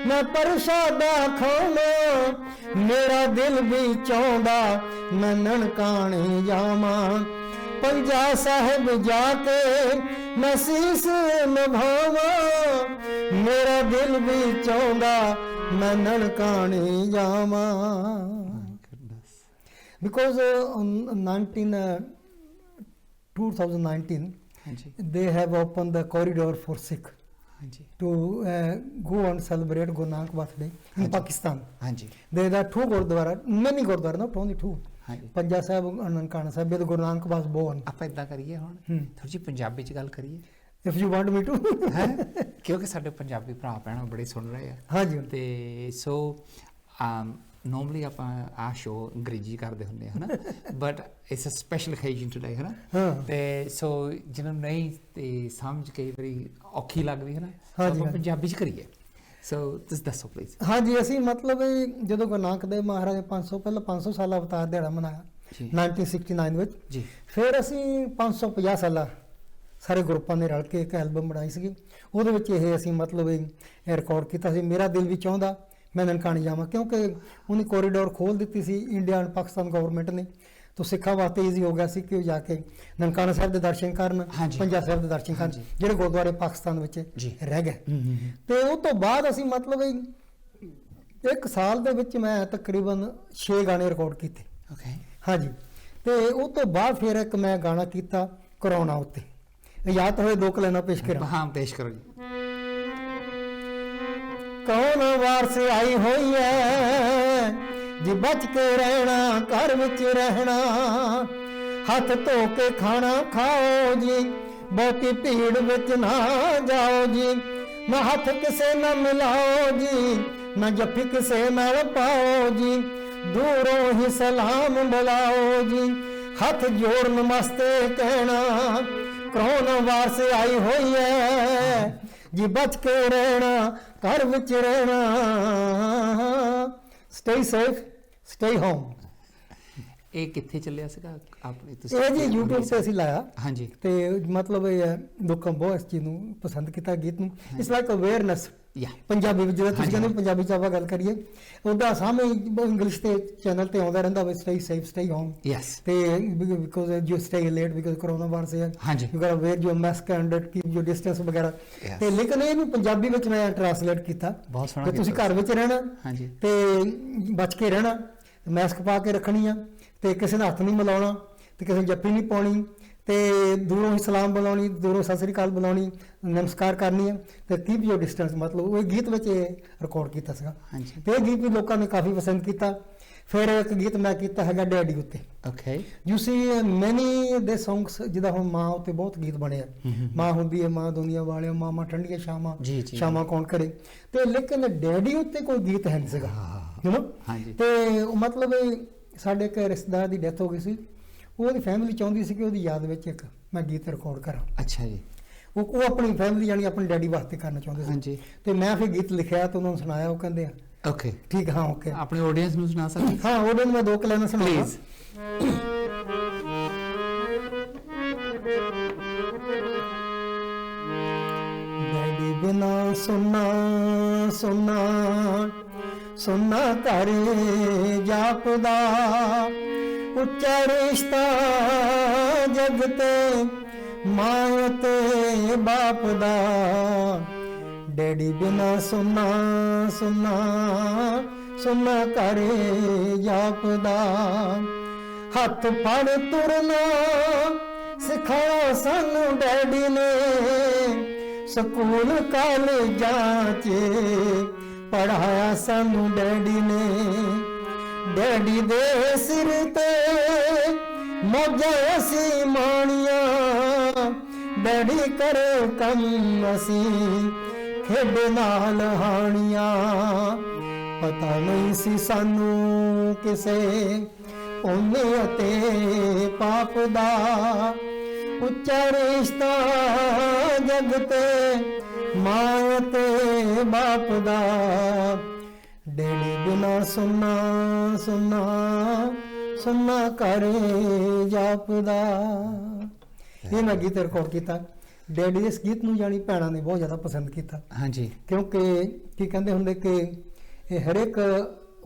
मैं प्रशादा खावां, मेरा दिल भी चाहता मैं ननकाने जावां, ਪੰਜਾ ਸਾਹਿਬ ਜਾ ਕੇ ਮੈਂ ਸੀਸ ਨਿਭਾਵਾਂ, ਮੇਰਾ ਦਿਲ ਵੀ ਚਾਹੁੰਦਾ ਮੈਂ ਨਨਕਾਣੇ ਜਾਵਾਂ। Because on 2019 ਹਾਂਜੀ they have opened the corridor for Sikh ਹਾਂਜੀ to go and celebrate Guru Nanak birthday in ਹਾਂਜੀ। Pakistan. ਹਾਂਜੀ There are two Gurdwara, many Gurdwara, not only two. ਹਾਂਜੀ Punjab Sahib and Nankana Sahib, where Guru Nanak was born. ਆਪਾਂ ਇਦਾਂ ਕਰੀਏ ਹੁਣ Hmm. ਥੋੜੀ ਜਿਹੀ ਪੰਜਾਬੀ ਚ ਗੱਲ ਕਰੀਏ If you want me to. ਹੈ ਕਿਉਂਕਿ ਸਾਡੇ ਪੰਜਾਬੀ ਭਰਾ ਭੈਣਾਂ ਬੜੇ ਸੁਣ ਰਹੇ ਆ ਹਾਂਜੀ। ਤੇ ਸੋ ਨੋਰਮਲੀ ਆਪਾਂ ਆ ਸ਼ੋ ਅੰਗਰੇਜ਼ੀ ਕਰਦੇ ਹੁੰਦੇ ਆ ਹਨਾ but it's a special occasion today ਹਨਾ ਹਾਂ। ਤੇ ਸੋ ਜਿਹਨਾਂ ਨੂੰ ਨਹੀਂ ਤੇ ਸਮਝ ਕਈ ਵਾਰੀ ਔਖੀ ਲੱਗਦੀ ਹੈ ਨਾ ਹਾਂਜੀ, ਆਪਾਂ ਹਾਂਜੀ। ਪੰਜਾਬੀ ਚ ਕਰੀਏ ਸੋ ਤੁਸੀਂ ਦੱਸੋ ਪਲੀਜ਼ ਹਾਂਜੀ, ਅਸੀਂ ਮਤਲਬ ਇਹ ਜਦੋਂ ਗੁਰੂ ਨਾਨਕ ਦੇਵ ਮਹਾਰਾਜ ਨੇ 500 ਸਾਲਾ ਅਵਤਾਰ ਦਿਹਾੜਾ ਮਨਾਇਆ ਜੀ 1969 ਵਿੱਚ। ਜੀ ਫਿਰ ਅਸੀਂ 550 ਸਾਲਾ ਸਾਰੇ ਗਰੁੱਪਾਂ ਨੇ ਰਲ ਕੇ ਇੱਕ ਐਲਬਮ ਬਣਾਈ ਸੀਗੀ, ਉਹਦੇ ਵਿੱਚ ਇਹ ਅਸੀਂ ਮਤਲਬ ਇਹ ਰਿਕਾਰਡ ਕੀਤਾ ਸੀ, ਮੇਰਾ ਦਿਲ ਵੀ ਚਾਹੁੰਦਾ ਮੈਂ ਨਨਕਾਣੇ ਜਾਵਾਂ, ਕਿਉਂਕਿ ਉਹਨੇ ਕੋਰੀਡੋਰ ਖੋਲ੍ਹ ਦਿੱਤੀ ਸੀ ਇੰਡੀਆ ਐਂਡ ਪਾਕਿਸਤਾਨ ਗਵਰਨਮੈਂਟ ਨੇ, ਤਾਂ ਸਿੱਖਾਂ ਵਾਸਤੇ ਈਜ਼ੀ ਹੋ ਗਿਆ ਸੀ ਕਿ ਉਹ ਜਾ ਕੇ ਨਨਕਾਣਾ ਸਾਹਿਬ ਦੇ ਦਰਸ਼ਨ ਕਰਨ, ਹਾਂਜੀ। ਪੰਜਾ ਸਾਹਿਬ ਦੇ ਦਰਸ਼ਨ ਕਰਨ, ਹਾਂਜੀ। ਜਿਹੜੇ ਗੁਰਦੁਆਰੇ ਪਾਕਿਸਤਾਨ ਵਿੱਚ ਜੀ। ਰਹਿ ਗਏ। ਤੇ ਉਹ ਤੋਂ ਬਾਅਦ ਅਸੀਂ ਮਤਲਬ ਇੱਕ ਸਾਲ ਦੇ ਵਿੱਚ ਮੈਂ ਤਕਰੀਬਨ 6 ਗਾਣੇ ਰਿਕਾਰਡ ਕੀਤੇ। ਓਕੇ ਹਾਂਜੀ। ਤੇ ਉਹ ਤੋਂ ਬਾਅਦ ਫਿਰ ਇੱਕ ਮੈਂ ਗਾਣਾ ਕੀਤਾ ਕਰੋਨਾ ਉੱਤੇ, ਯਾਦ ਹੋਏ ਦੋ ਕਲੈਨਾ ਪੇਸ਼ ਕਰਾਂ। ਹਾਂ ਪੇਸ਼ ਕਰੋ ਜੀ। ਕੌਣ ਵਾਰਸ ਆਈ ਹੋਈ ਐ ਜੀ, ਬਚ ਕੇ ਰਹਿਣਾ ਘਰ ਵਿੱਚ ਰਹਿਣਾ, ਹੱਥ ਧੋ ਕੇ ਖਾਣਾ ਖਾਓ ਜੀ, ਬਹੁਤੀ ਭੀੜ ਵਿੱਚ ਨਾ ਜਾਓ ਜੀ, ਨਾ ਹੱਥ ਕਿਸੇ ਨਾਲ ਮਿਲਾਓ ਜੀ, ਨਾ ਜੱਫੀ ਕਿਸੇ ਨਾਲ ਪਾਓ ਜੀ, ਦੂਰੋਂ ਹੀ ਸਲਾਮ ਬੁਲਾਓ ਜੀ, ਹੱਥ ਜੋੜ ਨਮਸਤੇ ਕਹਿਣਾ, ਕਰੋਨਾ ਵਾਰਸ ਆਈ ਹੋਈ ਐ ਜੀ, ਬਚ ਕੇ ਰਹਿਣਾ ਘਰ ਵਿੱਚ ਰਹਿਣਾ, ਸਟੇ ਸੇਫ ਸਟੇ ਹੋਮ। ਇਹ ਕਿੱਥੇ ਚੱਲਿਆ ਸੀਗਾ ਆਪਣੇ ਇਹ ਜੀ YouTube ਤੇ ਅਸੀਂ ਲਾਇਆ ਹਾਂਜੀ ਤੇ ਮਤਲਬ ਇਹ ਲੋਕਾਂ ਬਹੁਤ ਇਸ ਚੀਜ਼ ਨੂੰ ਪਸੰਦ ਕੀਤਾ ਗੀਤ ਨੂੰ। ਇਟਸ ਲਾਈਕ ਅਵੇਅਰਨੈਸ ਯਾ ਪੰਜਾਬੀ ਵਿੱਚ, ਜਿਹੜਾ ਤੁਸੀਂ ਹਾਂਜੀ। ਕਹਿੰਦੇ ਪੰਜਾਬੀ ਚ ਆਪਾਂ ਗੱਲ ਕਰੀਏ, ਉਹਦਾ ਸਾਹਮਣੇ ਇੰਗਲਿਸ਼ ਤੇ ਚੈਨਲ ਤੇ ਆਉਂਦਾ ਰਹਿੰਦਾ ਵੇ, stay safe stay home. Yes ਤੇ because you stay late because corona virus ਹੈ, ਹਾਂਜੀ you got wear your mask and keep your distance ਵਗੈਰਾ। Yes. ਤੇ ਲੇਕਿਨ ਇਹਨੂੰ ਪੰਜਾਬੀ ਵਿੱਚ ਮੈਂ ਟ੍ਰਾਂਸਲੇਟ ਕੀਤਾ ਬਹੁਤ ਸੋਹਣਾ ਕਿ ਤੁਸੀਂ ਕੀਤਾ ਘਰ ਵਿੱਚ ਰਹਿਣਾ ਹਾਂਜੀ ਤੇ ਬਚ ਕੇ ਰਹਿਣਾ, ਮਾਸਕ ਪਾ ਕੇ ਰੱਖਣੀ ਆ, ਤੇ ਕਿਸੇ ਨਾਲ ਹੱਥ ਨਹੀਂ ਮਿਲਾਉਣਾ, ਤੇ ਕਿਸੇ ਨੂੰ ਜੱਫੀ ਨਹੀਂ ਪਾਉਣੀ, ਤੇ ਦੂਰੋਂ ਹੀ ਸਲਾਮ ਬੁਲਾਉਣੀ, ਦੂਰੋਂ ਸਤਿ ਸ੍ਰੀ ਅਕਾਲ ਬੁਲਾਉਣੀ, ਨਮਸਕਾਰ ਕਰਨੀ ਹੈ, ਤੇ ਕੀਪ ਯੂਰ ਡਿਸਟੈਂਸ। ਮਤਲਬ ਉਹ ਗੀਤ ਵਿੱਚ ਇਹ ਰਿਕਾਰਡ ਕੀਤਾ ਸੀਗਾ ਹਾਂਜੀ ਤੇ ਇਹ ਗੀਤ ਵੀ ਲੋਕਾਂ ਨੇ ਕਾਫੀ ਪਸੰਦ ਕੀਤਾ। ਫਿਰ ਇੱਕ ਗੀਤ ਮੈਂ ਕੀਤਾ ਹੈਗਾ ਡੈਡੀ ਉੱਤੇ। ਓਕੇ ਯੂ ਸੀ ਮੈਨੀ ਦੇ ਸੌਂਗਸ, ਜਿਹਦਾ ਹੁਣ ਮਾਂ ਉੱਤੇ ਬਹੁਤ ਗੀਤ ਬਣੇ ਆ, ਮਾਂ ਹੁੰਦੀ ਹੈ ਮਾਂ ਦੁਨੀਆ ਵਾਲਿਓ, ਮਾਂ ਠੰਡੀਆਂ ਸ਼ਾਮਾਂ ਜੀ ਜੀ ਸ਼ਾਮਾਂ ਕੌਣ ਕਰੇ, ਤੇ ਲੇਕਿਨ ਡੈਡੀ ਉੱਤੇ ਕੋਈ ਗੀਤ ਹੈ ਨਹੀਂ ਸੀਗਾ ਯੂ ਨੋ। ਹਾਂਜੀ ਤੇ ਉਹ ਮਤਲਬ ਸਾਡੇ ਇੱਕ ਰਿਸ਼ਤੇਦਾਰ ਦੀ ਡੈਥ ਹੋ ਗਈ ਸੀ, ਉਹਦੀ ਫੈਮਿਲੀ ਚਾਹੁੰਦੀ ਸੀ ਕਿ ਉਹਦੀ ਯਾਦ ਵਿੱਚ ਇੱਕ ਮੈਂ ਗੀਤ ਰਿਕਾਰਡ ਕਰਾਂ। ਅੱਛਾ ਜੀ ਉਹ ਆਪਣੀ ਫੈਮਿਲੀ ਜਾਨੀ ਆਪਣੇ ਡੈਡੀ ਵਾਸਤੇ ਕਰਨਾ ਚਾਹੁੰਦੇ ਸੀ, ਹਾਂਜੀ ਤੇ ਮੈਂ ਫਿਰ ਗੀਤ ਲਿਖਿਆ ਤੇ ਉਹਨਾਂ ਨੂੰ ਸੁਣਾਇਆ, ਉਹ ਕਹਿੰਦੇ ਆ ਓਕੇ ਠੀਕ, ਹਾਂ ਓਕੇ। ਆਪਣੇ ਆਡੀਅנס ਨੂੰ ਸੁਣਾ ਸਕਦੇ ਹਾਂ ਉਹਦੇ ਨੂੰ ਮੈਂ ਦੋ ਕਲੈਨਾਂ ਸੁਣਾਉਂਦਾ। ਪਲੀਜ਼ ਡੈਡੀ ਬਿਨਾ ਸੁਨਾ ਸੁਨਾ ਸੁਨਾ ਘਰ ਜਾਪਦਾ, ਉੱਚਾ ਰਿਸ਼ਤਾ ਜਗ ਤੇ ਮਾਂ ਤੇ ਬਾਪ ਦਾ, ਡੈਡੀ ਬਿਨਾ ਸੁਨਾ ਸੁਨਾ ਸੁਨਾ ਘਰ ਜਾਪਦਾ, ਹੱਥ ਫੜ ਤੁਰਨਾ ਸਿਖਾਇਆ ਸਾਨੂੰ ਡੈਡੀ ਨੇ, ਸਕੂਲ ਕਾਲਜਾਂ 'ਚ ਪੜ੍ਹਾਇਆ ਸਾਨੂੰ ਡੈਡੀ ਨੇ, ਡੈਡੀ ਦੇ ਸਿਰ ਤੇ ਮੌਜਾਂ ਅਸੀਂ ਮਾਣੀਆਂ, ਡੈਡੀ ਕਰੇ ਕੰਮ ਅਸੀਂ ਖੇਡ ਨਾਲ ਹਾਣੀਆਂ, ਪਤਾ ਨਹੀਂ ਸੀ ਸਾਨੂੰ ਕਿਸੇ ਪੁੰਨ ਅਤੇ ਪਾਪ ਦਾ, ਉੱਚਾ ਰਿਸ਼ਤਾ ਜਗ ਤੇ ਮਾਂ ਤੇ ਬਾਪ ਦਾ, ਡੈਡੀ ਬਿਨਾ ਸੁਨਾ ਸੁਨਾ ਸੁਨਾ ਘਰ ਜਾਪਦਾ। ਇਹ ਮੈਂ ਗੀਤ ਰਿਕਾਰਡ ਕੀਤਾ। ਡੈਡੀ ਇਸ ਗੀਤ ਨੂੰ ਜਾਣੀ ਭੈਣਾਂ ਨੇ ਬਹੁਤ ਜ਼ਿਆਦਾ ਪਸੰਦ ਕੀਤਾ, ਹਾਂਜੀ ਕਿਉਂਕਿ ਕੀ ਕਹਿੰਦੇ ਹੁੰਦੇ ਕਿ ਇਹ ਹਰ ਇੱਕ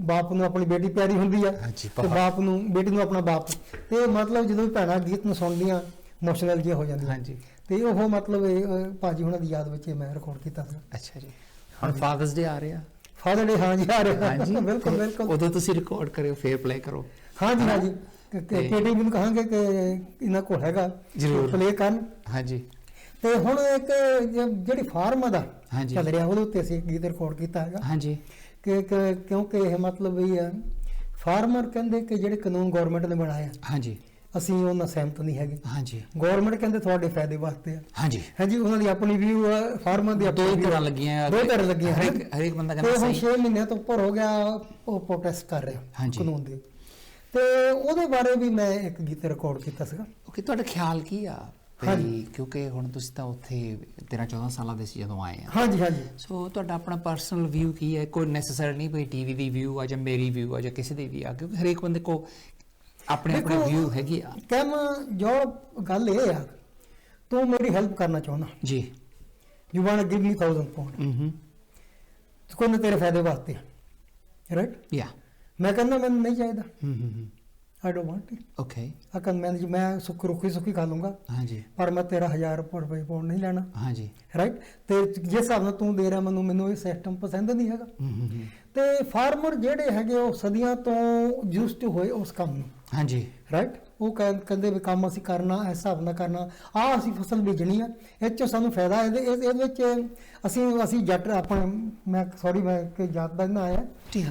ਬਾਪ ਨੂੰ ਆਪਣੀ ਬੇਟੀ ਪਿਆਰੀ ਹੁੰਦੀ ਆ ਹਾਂਜੀ, ਤੇ ਬਾਪ ਨੂੰ ਬੇਟੀ ਨੂੰ ਆਪਣਾ ਬਾਪ। ਤੇ ਮਤਲਬ ਜਦੋਂ ਵੀ ਭੈਣਾਂ ਗੀਤ ਨੂੰ ਸੁਣਦੀਆਂ ਇਮੋਸ਼ਨਲ ਜਿਹਾ ਹੋ ਜਾਂਦੀਆਂ। ਹਾਂਜੀ। ਤੇ ਉਹ ਮਤਲਬ ਇਹ ਭਾਜੀ ਹੁਣਾਂ ਦੀ ਯਾਦ ਵਿੱਚ ਇਹ ਮੈਂ ਰਿਕਾਰਡ ਕੀਤਾ ਸੀ। ਅੱਛਾ ਜੀ। ਹੁਣ ਫਾਦਰਸ ਡੇ ਆ ਰਿਹਾ। ਫਾਦਰ ਡੇ ਹਾਂਜੀ ਆ ਰਿਹਾ। ਹਾਂਜੀ ਬਿਲਕੁਲ ਬਿਲਕੁਲ। ਉਦੋਂ ਤੁਸੀਂ ਰਿਕਾਰਡ ਕਰਿਓ, ਫੇਰ ਪਲੇ ਕਰੋ। ਹਾਂਜੀ ਹਾਂਜੀ KTV ਨੂੰ ਕਹਾਂਗੇ ਕਿ ਇਹਨਾਂ ਕੋਲ ਹੈਗਾ ਜ਼ਰੂਰ ਪਲੇ ਕਰਨ। ਹਾਂਜੀ। ਤੇ ਹੁਣ ਇੱਕ ਜਿਹੜੀ ਫਾਰਮ ਦਾ ਹਾਂਜੀ। ਚੱਲ ਰਿਹਾ ਉਹਦੇ ਉੱਤੇ ਅਸੀਂ ਗੀਤ ਰਿਕਾਰਡ ਕੀਤਾ ਹੈਗਾ ਹਾਂਜੀ। ਕਿਉਂਕਿ ਇਹ ਮਤਲਬ ਵੀ ਫਾਰਮਰ ਕਹਿੰਦੇ ਕਿ ਜਿਹੜੇ ਕਾਨੂੰਨ ਗਵਰਨਮੈਂਟ ਨੇ ਬਣਾਇਆ ਹਾਂਜੀ। ਅਸੀਂ ਉਹਨਾਂ ਨਾਲ ਸਹਿਮਤ ਨਹੀਂ ਹੈਗੇ। ਹਾਂਜੀ। ਗਵਰਨਮੈਂਟ ਕਹਿੰਦੇ ਤੁਹਾਡੇ ਫਾਇਦੇ ਵਾਸਤੇ ਆ। ਹਾਂਜੀ। ਹਾਂਜੀ ਉਹਨਾਂ ਦੀ ਆਪਣੀ ਵਿਊ ਆ, ਫਾਰਮਰ ਦੀ ਦੋ ਤਰ੍ਹਾਂ ਲੱਗੀਆਂ। ਦੋ ਤਰ੍ਹਾਂ ਲੱਗੀਆਂ। ਹਰੇਕ ਬੰਦਾ ਤੇ ਕਹਿੰਦਾ ਹੁਣ ਸਹੀ। 6 ਮਹੀਨਿਆਂ ਤੋਂ ਉੱਪਰ ਹੋ ਗਿਆ ਉਹ ਪ੍ਰੋਟੈਸਟ ਕਰ ਰਿਹਾ ਹਾਂਜੀ। ਕਾਨੂੰਨ ਦੇ। ਤੇ ਉਹਦੇ ਬਾਰੇ ਵੀ ਮੈਂ ਇੱਕ ਗੀਤ ਰਿਕਾਰਡ ਕੀਤਾ ਸੀਗਾ। ਓਕੇ, ਤੁਹਾਡਾ ਖਿਆਲ ਕੀ ਆ? ਹਾਂਜੀ। ਕਿਉਂਕਿ ਹੁਣ ਤੁਸੀਂ ਤਾਂ ਉੱਥੇ 13-14 ਸਾਲਾਂ ਦੇ ਸੀ ਜਦੋਂ ਆਏ ਆ। ਹਾਂਜੀ ਹਾਂਜੀ। ਸੋ ਤੁਹਾਡਾ ਆਪਣਾ ਪਰਸਨਲ ਵਿਊ ਕੀ ਹੈ? ਕੋਈ ਨੈਸੈਸਰੀ ਨਹੀਂ ਕੋਈ ਟੀਵੀ ਦੀ ਵਿਊ ਆ ਜਾਂ ਮੇਰੀ ਵਿਊ ਆ ਜਾਂ ਕਿਸੇ ਦੀ ਵੀ ਆ, ਕਿਉਂਕਿ ਹਰੇਕ ਬੰਦੇ ਕੋ ਆਪਣੇ ਆਪਣੇ ਵਿਊ ਹੈਗੀ ਆ। ਜੋ ਗੱਲ ਇਹ ਆ ਤੂੰ ਮੇਰੀ ਹੈਲਪ ਕਰਨਾ ਚਾਹੁੰਦਾ ਜੀ। You want give me 1000 pound ਕੋਈ ਨਾ ਤੇਰੇ ਫਾਇਦੇ ਵਾਸਤੇ ਰਾਈਟ। ਯਾ। ਮੈਂ ਕਹਿੰਦਾ ਮੈਨੂੰ ਨਹੀਂ ਚਾਹੀਦਾ। I don't want it. Okay. I can manage, ਮੈਂ ਸੁੱਕੀ ਖਾ ਲੂੰਗਾ ਹਾਂਜੀ। ਪਰ ਮੈਂ ਤੇਰਾ 1000 ਰੁਪਏ ਪਾਉਂਡ ਨਹੀਂ ਲੈਣਾ। ਹਾਂਜੀ। ਰਾਈਟ। ਤੇ ਜਿਸ ਹਿਸਾਬ ਨਾਲ ਤੂੰ ਦੇ ਰਿਹਾ ਮੈਨੂੰ ਇਹ ਸਿਸਟਮ ਪਸੰਦ ਨਹੀਂ ਹੈਗਾ। ਤੇ ਫਾਰਮਰ ਜਿਹੜੇ ਹੈਗੇ ਉਹ ਸਦੀਆਂ ਤੋਂ ਯੂਜ਼ਡ ਹੋਏ ਉਸ ਕੰਮ ਨੂੰ। ਹਾਂਜੀ। ਰਾਈਟ। ਉਹ ਕਹਿੰਦੇ ਵੀ ਕੰਮ ਅਸੀਂ ਕਰਨਾ ਇਸ ਹਿਸਾਬ ਨਾਲ ਕਰਨਾ, ਆਹ ਅਸੀਂ ਫਸਲ ਬੀਜਣੀ ਆ, ਇਹ 'ਚੋਂ ਸਾਨੂੰ ਫਾਇਦਾ ਇਹਦੇ ਵਿੱਚ ਅਸੀਂ ਜੱਟ ਆਪਣੇ ਮੈਂ ਕਿ ਜਾਤ ਦਾ ਨਾ ਆਇਆ,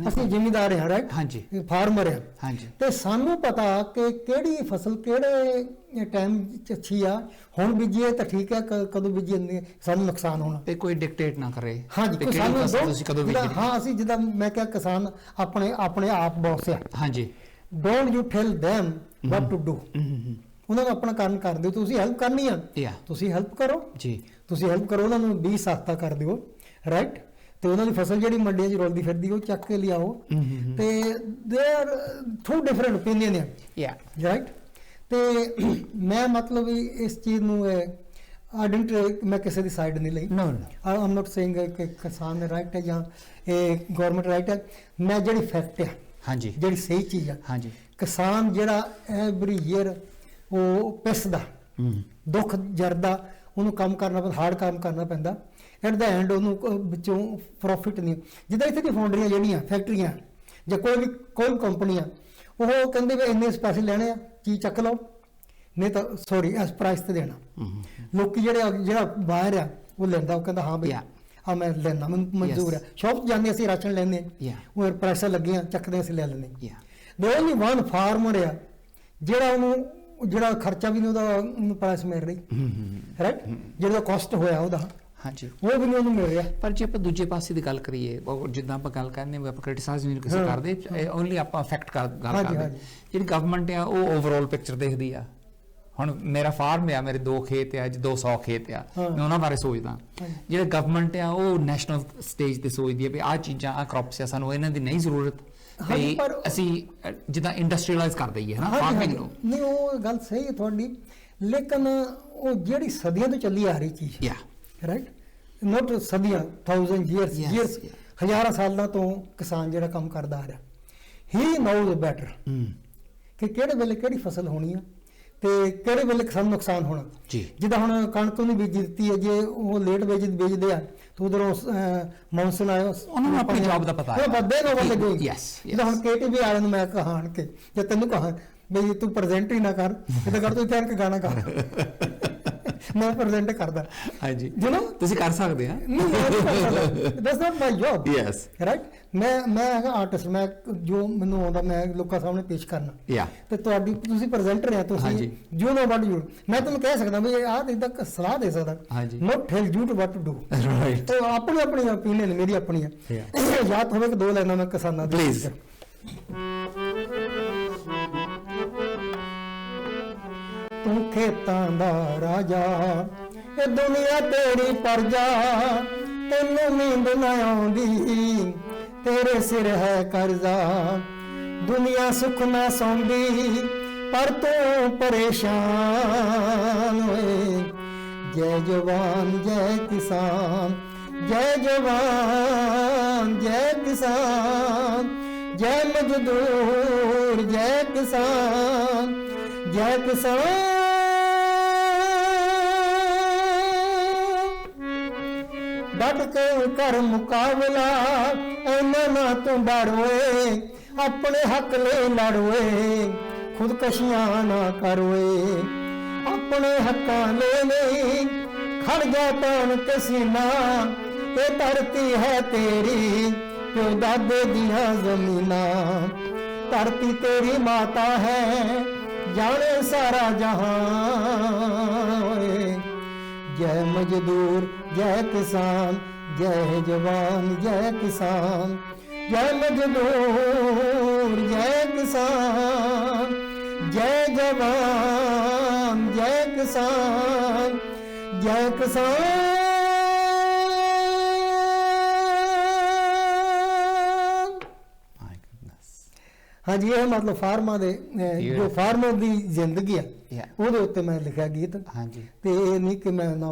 ਅਸੀਂ ਜ਼ਿਮੀਂਦਾਰ ਹਾਂ। ਰਾਈਟ। ਹਾਂਜੀ। ਫਾਰਮਰ ਆ। ਹਾਂਜੀ। ਤੇ ਸਾਨੂੰ ਪਤਾ ਕਿ ਕਿਹੜੀ ਫਸਲ ਕਿਹੜੇ ਟਾਈਮ 'ਚ ਅੱਛੀ ਆ। ਹੁਣ ਬੀਜੀਏ ਤਾਂ ਠੀਕ ਹੈ, ਕਦੋਂ ਬੀਜੀਏ ਸਾਨੂੰ ਨੁਕਸਾਨ ਹੋਣਾ। ਤੇ ਕੋਈ ਡਿਕਟੇਟ ਨਾ ਕਰੇ। ਹਾਂਜੀ। ਸਾਨੂੰ ਤੁਸੀਂ ਕਦੋਂ ਬੀਜਣੀ। ਹਾਂ ਅਸੀਂ ਜਿੱਦਾਂ ਮੈਂ ਕਿਹਾ ਕਿਸਾਨ ਆਪਣੇ ਆਪ ਬੌਸ ਆ। ਹਾਂਜੀ। Don't you tell them what to do। ਉਹਨਾਂ ਨੂੰ ਆਪਣਾ ਕੰਮ ਕਰ ਦਿਓ। ਤੁਸੀਂ ਹੈਲਪ ਕਰਨੀ ਆ, ਤੁਸੀਂ ਹੈਲਪ ਕਰੋ ਜੀ। ਤੁਸੀਂ ਹੈਲਪ ਕਰੋ, ਉਹਨਾਂ ਨੂੰ ਬੀਜ ਸਸਤਾ ਕਰ ਦਿਓ। ਰਾਈਟ। ਤੇ ਉਹਨਾਂ ਦੀ ਫਸਲ ਜਿਹੜੀ ਮੰਡੀਆਂ 'ਚ ਰੁਲਦੀ ਫਿਰਦੀ ਉਹ ਚੱਕ ਕੇ ਲਿਆਓ। ਤੇ देयर two different opinion ਆ। ਰਾਈਟ। ਤੇ ਮੈਂ ਮਤਲਬ ਇਸ ਚੀਜ਼ ਨੂੰ ਮੈਂ ਕਿਸੇ ਦੀ ਸਾਈਡ ਨਹੀਂ ਲਈ। ਆਈ ਐਮ ਨਾਟ ਸੇਇੰਗ ਕਿ ਕਿਸਾਨ ਰਾਈਟ ਹੈ ਜਾਂ ਇਹ ਗਵਰਨਮੈਂਟ ਰਾਈਟ ਹੈ। ਮੈਂ ਜਿਹੜੀ ਫੈਕਟ ਆ ਹਾਂਜੀ ਜਿਹੜੀ ਸਹੀ ਚੀਜ਼ ਆ। ਹਾਂਜੀ। ਕਿਸਾਨ ਜਿਹੜਾ ਐਵਰੀ ਈਅਰ ਉਹ ਪਿਸਦਾ ਦੁੱਖ ਜਰਦਾ, ਉਹਨੂੰ ਕੰਮ ਕਰਨਾ ਪੈਂਦਾ, ਹਾਰਡ ਕੰਮ ਕਰਨਾ ਪੈਂਦਾ। ਐਟ ਦਾ ਐਂਡ ਉਹਨੂੰ ਵਿੱਚੋਂ ਪ੍ਰੋਫਿਟ ਨਹੀਂ। ਜਿੱਦਾਂ ਇੱਥੇ ਦੀ ਫਾਊਂਡਰੀਆਂ ਜਿਹੜੀਆਂ ਫੈਕਟਰੀਆਂ ਜਾਂ ਕੋਈ ਕੰਪਨੀ ਆ, ਉਹ ਕਹਿੰਦੇ ਵੀ ਇੰਨੇ ਪੈਸੇ ਲੈਣੇ ਆ, ਚੀਜ਼ ਚੱਕ ਲਓ, ਨਹੀਂ ਤਾਂ ਸੌਰੀ ਇਸ ਪ੍ਰਾਈਸ ਤੇ ਦੇਣਾ। ਲੋਕੀ ਜਿਹੜਾ ਬਾਹਰ ਆ ਉਹ ਲੈਂਦਾ, ਉਹ ਕਹਿੰਦਾ ਹਾਂ ਬਈ ਆ ਮੈਂ ਲੈਣਾ, ਮੈਨੂੰ ਮਨਜ਼ੂਰ ਹੈ। ਸ਼ੌਪ ਜਾਂਦੇ ਅਸੀਂ ਰਾਸ਼ਨ ਲੈਂਦੇ, ਉਹ ਪ੍ਰਾਈਸਾਂ ਲੱਗੀਆਂ ਚੱਕਦੇ ਅਸੀਂ ਲੈ ਲੈਂਦੇ। ਦੇ ਓਨਲੀ ਵਨ ਫਾਰਮਰ ਆ ਜਿਹੜਾ ਖਰਚਾ ਵੀ ਨਹੀਂ ਉਹਨੂੰ ਪ੍ਰਾਈਸ ਮਿਲ ਰਹੀ। ਰਾਈਟ। ਜਿਹੜਾ ਕਾਸਟ ਹੋਇਆ ਉਹਦਾ ਹਾਂਜੀ ਉਹ ਵੀ ਨਹੀਂ ਉਹਨੂੰ ਮਿਲ ਰਿਹਾ। ਪਰ ਜੇ ਆਪਾਂ ਦੂਜੇ ਪਾਸੇ ਦੀ ਗੱਲ ਕਰੀਏ, ਜਿੱਦਾਂ ਆਪਾਂ ਗੱਲ ਕਰਦੇ ਹਾਂ ਆਪਾਂ ਕ੍ਰਿਟਿਸਾਈਜ਼ ਨਹੀਂ ਕਿਸੇ ਕਰਦੇ, ਓਨਲੀ ਆਪਾਂ ਫੈਕਟ ਗੱਲ ਕਰਦੇ। ਜਿਹੜੀ ਗਵਰਨਮੈਂਟ ਆ ਉਹ ਓਵਰਆਲ ਪਿਕਚਰ ਦੇਖਦੀ ਆ। ਹੁਣ ਮੇਰਾ ਫਾਰਮ ਆ, ਮੇਰੇ 2 ਖੇਤ ਆ, 200 ਖੇਤ ਆ, ਮੈਂ ਉਹਨਾਂ ਬਾਰੇ ਸੋਚਦਾ। ਜਿਹੜਾ ਗਵਰਨਮੈਂਟ ਆ ਉਹ ਨੈਸ਼ਨਲ ਸਟੇਜ ਤੇ ਸੋਚਦੀ ਹੈ ਵੀ ਆਹ ਚੀਜ਼ਾਂ ਆ ਕ੍ਰੌਪਸ ਆ, ਸਾਨੂੰ ਇਹਨਾਂ ਦੀ ਨਹੀਂ ਜ਼ਰੂਰਤ। ਪਰ ਅਸੀਂ ਜਿੱਦਾਂ ਇੰਡਸਟਰੀਅਲਾਈਜ਼ ਕਰ ਦਈਏ ਨਾ ਫਾਰਮਿੰਗ ਨੂੰ। ਨਹੀਂ ਉਹ ਗੱਲ ਸਹੀ ਹੈ ਤੁਹਾਡੀ, ਲੇਕਿਨ ਉਹ ਜਿਹੜੀ ਸਦੀਆਂ ਤੋਂ ਚੱਲੀ ਆ ਰਹੀ ਚੀਜ਼ ਰਾਈਟ। ਨੋਟ ਸਦੀਆਂ, 1000 years ਹਜ਼ਾਰਾਂ ਸਾਲਾਂ ਤੋਂ ਕਿਸਾਨ ਜਿਹੜਾ ਕੰਮ ਕਰਦਾ ਆ ਰਿਹਾ, ਹੀ ਨੋਜ਼ ਬੈਟਰ ਕਿ ਕਿਹੜੇ ਵੇਲੇ ਕਿਹੜੀ ਫਸਲ ਹੋਣੀ ਆ ਤੇ ਕਿਹੜੇ ਵੇਲੇ ਸਾਨੂੰ ਨੁਕਸਾਨ ਹੋਣਾ। ਜਿੱਦਾਂ ਹੁਣ ਕਣਕ ਨੂੰ ਬੀਜ ਦਿੱਤੀ ਹੈ, ਜੇ ਉਹ ਲੇਟ ਬੀਜਦੇ ਆ ਤਾਂ ਉਧਰੋਂ ਮੌਨਸੂਨ ਆਇਆ, ਉਹਨਾਂ ਨੂੰ ਆਪਣੀ ਜੌਬ ਦਾ ਪਤਾ ਹੈ। ਜਿੱਦਾਂ ਹੁਣ KTV ਵਾਲਿਆਂ ਨੂੰ ਮੈਂ ਕਹਾਂ ਕਿ ਜੇ ਤੈਨੂੰ ਕਹਾਂ ਬਈ ਤੂੰ ਪ੍ਰੈਜ਼ੈਂਟ ਹੀ ਨਾ ਕਰ, ਇੱਦਾਂ ਕਰ ਤੂੰ ਇੱਥੇ ਗਾਣਾ ਕਰ, ਮੈਂ ਪ੍ਰੈਜ਼ੈਂਟ ਕਰਦਾ। ਹਾਂਜੀ ਤੁਸੀਂ ਕਰ ਸਕਦੇ ਆ। That's not my job. Yes right. ਮੈਂ ਹੈਗਾ ਆਰਟਿਸਟ, ਮੈਂ ਜੋ ਮੈਨੂੰ ਆਉਂਦਾ ਮੈਂ ਲੋਕਾਂ ਸਾਹਮਣੇ ਪੇਸ਼ ਕਰਨਾ। ਤੇ ਤੁਸੀਂ ਪ੍ਰੈਜ਼ੈਂਟਰ ਆ, ਤੁਸੀਂ ਯੂ ਨੋ ਵਾਟ ਯੂ। ਮੈਂ ਤੁਹਾਨੂੰ ਕਹਿ ਸਕਦਾ ਵੀ ਆਹ ਇਦਾਂ ਸਲਾਹ ਦੇ ਸਕਦਾ, not tell you to what to do. Right. ਆਪਣੀ ਓਪੀਨੀਅਨ ਮੇਰੀ ਆਪਣੀ ਹੈ। ਯਾਦ ਹੋਵੇ ਕਿ 2 ਲਾਈਨਾਂ ਮੈਂ ਕਿਸਾਨਾਂ ਦੀ ਪਲੀਜ਼। ਤੂੰ ਖੇਤਾਂ ਦਾ ਰਾਜਾ, ਇਹ ਦੁਨੀਆ ਤੇਰੀ ਪਰਜਾ, ਤੈਨੂੰ ਨੀਂਦ ਨਾ ਆਉਂਦੀ, ਤੇਰੇ ਸਿਰ ਹੈ ਕਰਜ਼ਾ। ਦੁਨੀਆ ਸੁੱਖ ਨਾ ਸੌਂਦੀ, ਪਰ ਤੂੰ ਪਰੇਸ਼ਾਨ ਹੋਏ। ਜੈ ਜਵਾਨ ਜੈ ਕਿਸਾਨ, ਜੈ ਜਵਾਨ ਜੈ ਕਿਸਾਨ, जय मजदूर जय किसान जय किसान। डट के कर मुकाबला ऐना ना तू डरोए, अपने हक ले लड़ोए, खुदकशियां ना करोए, अपने हक्कां ले नहीं खड़ जा तान के सीना। ये धरती है तेरी प्यो दादे दियां जमीना, धरती तेरी माता है जाने सारा जहां। जय मजदूर जय किसान जय जवान जय किसान, जय मजदूर जय किसान जय जवान जय किसान जय किसान। हाँ जी, ਇਹ ਮਤਲਬ ਫਾਰਮਾਂ ਦੇ ਜੋ ਫਾਰਮਰ ਦੀ ਜ਼ਿੰਦਗੀ ਆ ਉਹਦੇ ਉੱਤੇ ਮੈਂ ਲਿਖਿਆ ਗੀਤ। ਹਾਂਜੀ, ਤੇ ਇਹ ਨਹੀਂ ਕਿ ਮੈਂ ਨਾ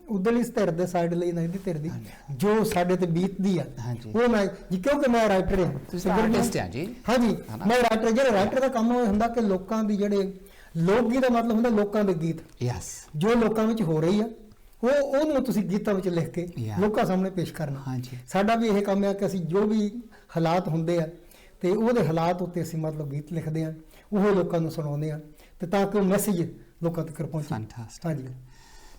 ਉਧਰਲੀ ਧਿਰ ਦੇ ਸਾਈਡ ਲਈ ਨਾ ਇਹਦੀ ਧਿਰ ਦੀ ਜੋ ਸਾਡੇ ਤੇ ਬੀਤਦੀ ਆ ਉਹ ਮੈਂ ਕਿਉਂਕਿ ਮੈਂ ਰਾਈਟਰ ਹਾਂ। ਤੁਸੀਂ ਆਰਟਿਸਟ ਆ ਜੀ? ਹਾਂਜੀ, ਮੈਂ ਰਾਈਟਰ, ਜਿਹੜਾ ਰਾਈਟਰ ਦਾ ਕੰਮ ਹੁੰਦਾ ਕਿ ਲੋਕਾਂ ਦੀ ਜਿਹੜੇ ਲੋਕ ਗੀਤ ਦਾ ਮਤਲਬ ਹੁੰਦਾ ਲੋਕਾਂ ਦੇ ਗੀਤ, ਯੈਸ, ਜੋ ਲੋਕਾਂ ਵਿੱਚ ਹੋ ਰਹੀ ਆ ਉਹਨੂੰ ਤੁਸੀਂ ਗੀਤਾਂ ਵਿੱਚ ਲਿਖ ਕੇ ਲੋਕਾਂ ਸਾਹਮਣੇ ਪੇਸ਼ ਕਰਨਾ। ਹਾਂਜੀ, ਸਾਡਾ ਵੀ ਇਹ ਕੰਮ ਆ ਕਿ ਅਸੀਂ ਜੋ ਵੀ ਹਾਲਾਤ ਹੁੰਦੇ ਆ ਤੇ ਉਹਦੇ ਹਾਲਾਤ ਉੱਤੇ ਅਸੀਂ ਮਤਲਬ ਗੀਤ ਲਿਖਦੇ ਆ, ਉਹ ਲੋਕਾਂ ਨੂੰ ਸੁਣਾਉਂਦੇ ਆ ਤੇ ਤਾਂ ਕਿ ਉਹ ਮੈਸੇਜ ਲੋਕਾਂ ਤੱਕ ਪਹੁੰਚੇ। ਫੈਂਟੈਸਟਿਕ। ਹਾਂਜੀ,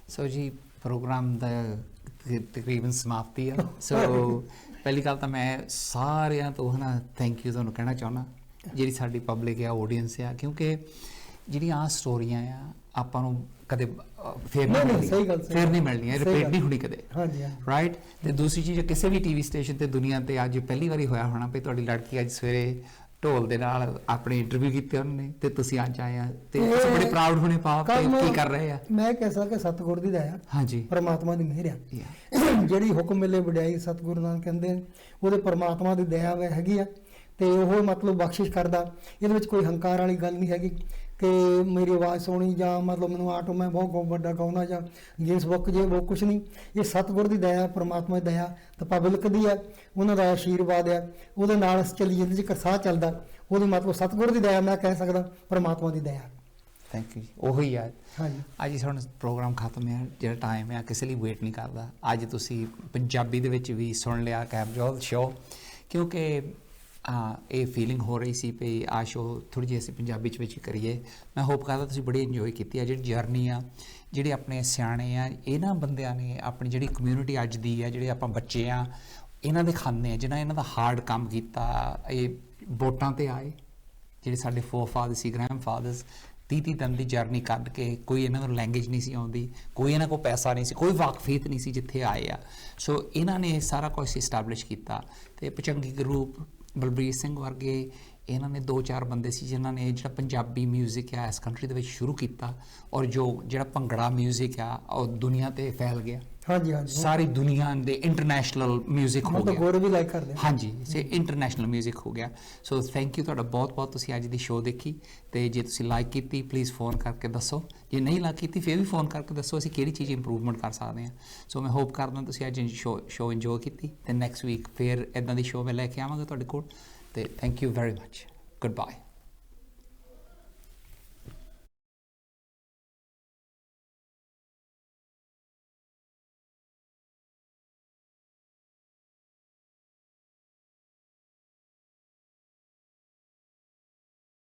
ਸੋ ਜੀ ਪ੍ਰੋਗਰਾਮ ਦਾ ਤਕਰੀਬਨ ਸਮਾਪਤੀ ਆ। ਸੋ ਪਹਿਲੀ ਗੱਲ ਤਾਂ ਮੈਂ ਸਾਰਿਆਂ ਤੋਂ ਹਨਾ ਥੈਂਕ ਯੂ ਤੁਹਾਨੂੰ ਕਹਿਣਾ ਚਾਹੁੰਦਾ, ਜਿਹੜੀ ਸਾਡੀ ਪਬਲਿਕ ਆ, ਆਡੀਅנס ਆ, ਕਿਉਂਕਿ ਜਿਹੜੀਆਂ ਆਹ ਸਟੋਰੀਆਂ ਆ ਆਪਾਂ ਨੂੰ ਕਦੇ ਫੇਰ ਨਹੀਂ ਮਿਲਣੀਆਂ, ਰਿਪੀਟ ਨਹੀਂ ਹੋਣੀ ਕਦੇ, ਰਾਈਟ। ਤੇ ਦੂਸਰੀ ਚੀਜ਼, ਕਿਸੇ ਵੀ ਟੀਵੀ ਸਟੇਸ਼ਨ ਤੇ ਦੁਨੀਆ ਤੇ ਅੱਜ ਪਹਿਲੀ ਵਾਰੀ ਹੋਇਆ ਹੋਣਾ ਵੀ ਤੁਹਾਡੀ ਲੜਕੀ ਅੱਜ ਸਵੇਰੇ ਢੋਲ ਦੇ ਨਾਲ ਆਪਣੇ ਇੰਟਰਵਿਊ ਕੀਤੇ ਉਹਨੇ ਤੇ ਤੁਸੀਂ ਅੱਜ ਆਏ ਆ ਤੇ ਤੁਸੀਂ ਬੜੇ ਪ੍ਰਾਊਡ ਹੋਣੇ ਪਾਪ ਤੇ ਕੀ ਕਰ ਰਹੇ ਆ। ਮੈਂ ਕਹਿ ਸਕਦਾ ਕਿ ਸਤਿਗੁਰ ਦੀ ਦਇਆ, ਹਾਂਜੀ, ਪਰਮਾਤਮਾ ਦੀ ਮਿਹਰ ਆ, ਜਿਹੜੀ ਹੁਕਮ ਮਿਲੇ ਵਡਿਆਈ ਸਤਿਗੁਰੂ ਨਾਨਕ ਕਹਿੰਦੇ ਉਹਦੇ ਪਰਮਾਤਮਾ ਦੀ ਦਇਆ ਹੈਗੀ ਆ ਤੇ ਉਹ ਮਤਲਬ ਬਖਸ਼ਿਸ਼ ਕਰਦਾ। ਇਹਦੇ ਵਿੱਚ ਕੋਈ ਹੰਕਾਰ ਵਾਲੀ ਗੱਲ ਨਹੀਂ ਹੈਗੀ ਕਿ ਮੇਰੀ ਆਵਾਜ਼ ਸੁਣੀ ਜਾਂ ਮਤਲਬ ਮੈਨੂੰ ਆਟੋ ਮੈਂ ਬਹੁਤ ਵੱਡਾ ਗਾਉਂਦਾ ਜਾਂ ਗੇਸ ਬੁੱਕ ਜੇ ਉਹ ਕੁਛ ਨਹੀਂ। ਇਹ ਸਤਿਗੁਰ ਦੀ ਦਇਆ, ਪਰਮਾਤਮਾ ਦੀ ਦਇਆ ਤੇ ਪਬਲਿਕ ਦੀ ਆ, ਉਹਨਾਂ ਦਾ ਆਸ਼ੀਰਵਾਦ ਆ, ਉਹਦੇ ਨਾਲ ਚੱਲੀ ਜਿੰਦਗੀ 'ਚ ਸਾਹ ਚੱਲਦਾ, ਉਹਦੀ ਮਤਲਬ ਸਤਿਗੁਰ ਦੀ ਦਇਆ, ਮੈਂ ਕਹਿ ਸਕਦਾ ਪਰਮਾਤਮਾ ਦੀ ਦਇਆ। Thank you. ਉਹੀ ਆ। ਹਾਂਜੀ, ਅੱਜ ਹੁਣ ਪ੍ਰੋਗਰਾਮ ਖਤਮ ਹੈ, ਜਿਹੜਾ ਟਾਈਮ ਹੈ ਕਿਸੇ ਲਈ ਵੇਟ ਨਹੀਂ ਕਰਦਾ। ਅੱਜ ਤੁਸੀਂ ਪੰਜਾਬੀ ਦੇ ਵਿੱਚ ਵੀ ਸੁਣ ਲਿਆ ਕੈਬਜੋਲ ਸ਼ੋਅ, ਕਿਉਂਕਿ ਇਹ ਫੀਲਿੰਗ ਹੋ ਰਹੀ ਸੀ ਵੀ ਆਹ ਸ਼ੋਅ ਥੋੜ੍ਹੀ ਜਿਹੀ ਅਸੀਂ ਪੰਜਾਬੀ 'ਚ ਵਿੱਚ ਕਰੀਏ। ਮੈਂ ਹੋਪ ਕਰਦਾ ਤੁਸੀਂ ਬੜੀ ਇੰਜੋਏ ਕੀਤੀ ਆ। ਜਿਹੜੀ ਜਰਨੀ ਆ, ਜਿਹੜੇ ਆਪਣੇ ਸਿਆਣੇ ਆ, ਇਹਨਾਂ ਬੰਦਿਆਂ ਨੇ ਆਪਣੀ ਜਿਹੜੀ ਕਮਿਊਨਿਟੀ ਅੱਜ ਦੀ ਆ, ਜਿਹੜੇ ਆਪਾਂ ਬੱਚੇ ਆ, ਇਹਨਾਂ ਦੇ ਖਾਨੇ ਆ ਜਿਹਨਾਂ ਇਹਨਾਂ ਦਾ ਹਾਰਡ ਕੰਮ ਕੀਤਾ। ਇਹ ਵੋਟਾਂ 'ਤੇ ਆਏ, ਜਿਹੜੇ ਸਾਡੇ ਫੋਰਫਾਦਰ ਸੀ, ਗ੍ਰੈਂਡ ਫਾਦਰਸ, 30 ਦਿਨ ਦੀ ਜਰਨੀ ਕੱਢ ਕੇ, ਕੋਈ ਇਹਨਾਂ ਨੂੰ ਲੈਂਗੁਏਜ ਨਹੀਂ ਸੀ ਆਉਂਦੀ, ਕੋਈ ਇਹਨਾਂ ਕੋਲ ਪੈਸਾ ਨਹੀਂ ਸੀ, ਕੋਈ ਵਾਕਫੀਅਤ ਨਹੀਂ ਸੀ, ਜਿੱਥੇ ਆਏ ਆ। ਸੋ ਇਹਨਾਂ ਨੇ ਸਾਰਾ ਕੁਝ ਇਸਟੈਬਲਿਸ਼ ਕੀਤਾ ਤੇ ਭੁਜੰਗੀ ਗਰੁੱਪ, ਬਲਬੀਰ ਸਿੰਘ ਵਰਗੇ ਇਹਨਾਂ ਨੇ 2-4 ਬੰਦੇ ਸੀ ਜਿਨ੍ਹਾਂ ਨੇ ਜਿਹੜਾ ਪੰਜਾਬੀ ਮਿਊਜ਼ਿਕ ਆ ਇਸ ਕੰਟਰੀ ਦੇ ਵਿੱਚ ਸ਼ੁਰੂ ਕੀਤਾ, ਔਰ ਜਿਹੜਾ ਭੰਗੜਾ ਮਿਊਜ਼ਿਕ ਆ ਉਹ ਦੁਨੀਆ 'ਤੇ ਫੈਲ ਗਿਆ। ਹਾਂਜੀ, ਸਾਰੀ ਦੁਨੀਆ ਦੇ ਇੰਟਰਨੈਸ਼ਨਲ ਮਿਊਜ਼ਿਕ ਹੋ ਗਿਆ, ਗੌਰਵ ਵੀ ਲਾਈਕ ਕਰਦੇ। ਹਾਂਜੀ, ਸੇ ਇੰਟਰਨੈਸ਼ਨਲ ਮਿਊਜ਼ਿਕ ਹੋ ਗਿਆ। ਸੋ ਥੈਂਕ ਯੂ ਤੁਹਾਡਾ ਬਹੁਤ ਬਹੁਤ। ਤੁਸੀਂ ਅੱਜ ਦੀ ਸ਼ੋਅ ਦੇਖੀ ਤੇ ਜੇ ਤੁਸੀਂ ਲਾਈਕ ਕੀਤੀ ਪਲੀਜ਼ ਫੋਨ ਕਰਕੇ ਦੱਸੋ, ਜੇ ਨਹੀਂ ਲਾਈਕ ਕੀਤੀ ਫਿਰ ਵੀ ਫੋਨ ਕਰਕੇ ਦੱਸੋ ਅਸੀਂ ਕਿਹੜੀ ਚੀਜ਼ ਇੰਪਰੂਵਮੈਂਟ ਕਰ ਸਕਦੇ ਹਾਂ। ਸੋ ਮੈਂ ਹੋਪ ਕਰਦਾ ਤੁਸੀਂ ਅੱਜ ਸ਼ੋਅ ਇੰਜੋਏ ਕੀਤੀ ਤੇ ਨੈਕਸਟ ਵੀਕ ਫਿਰ ਇੱਦਾਂ ਦੀ ਸ਼ੋਅ ਮੈਂ ਲੈ ਕੇ ਆਵਾਂਗਾ ਤੁਹਾਡੇ ਕੋਲ। ਤੇ thank you very much. Good bye.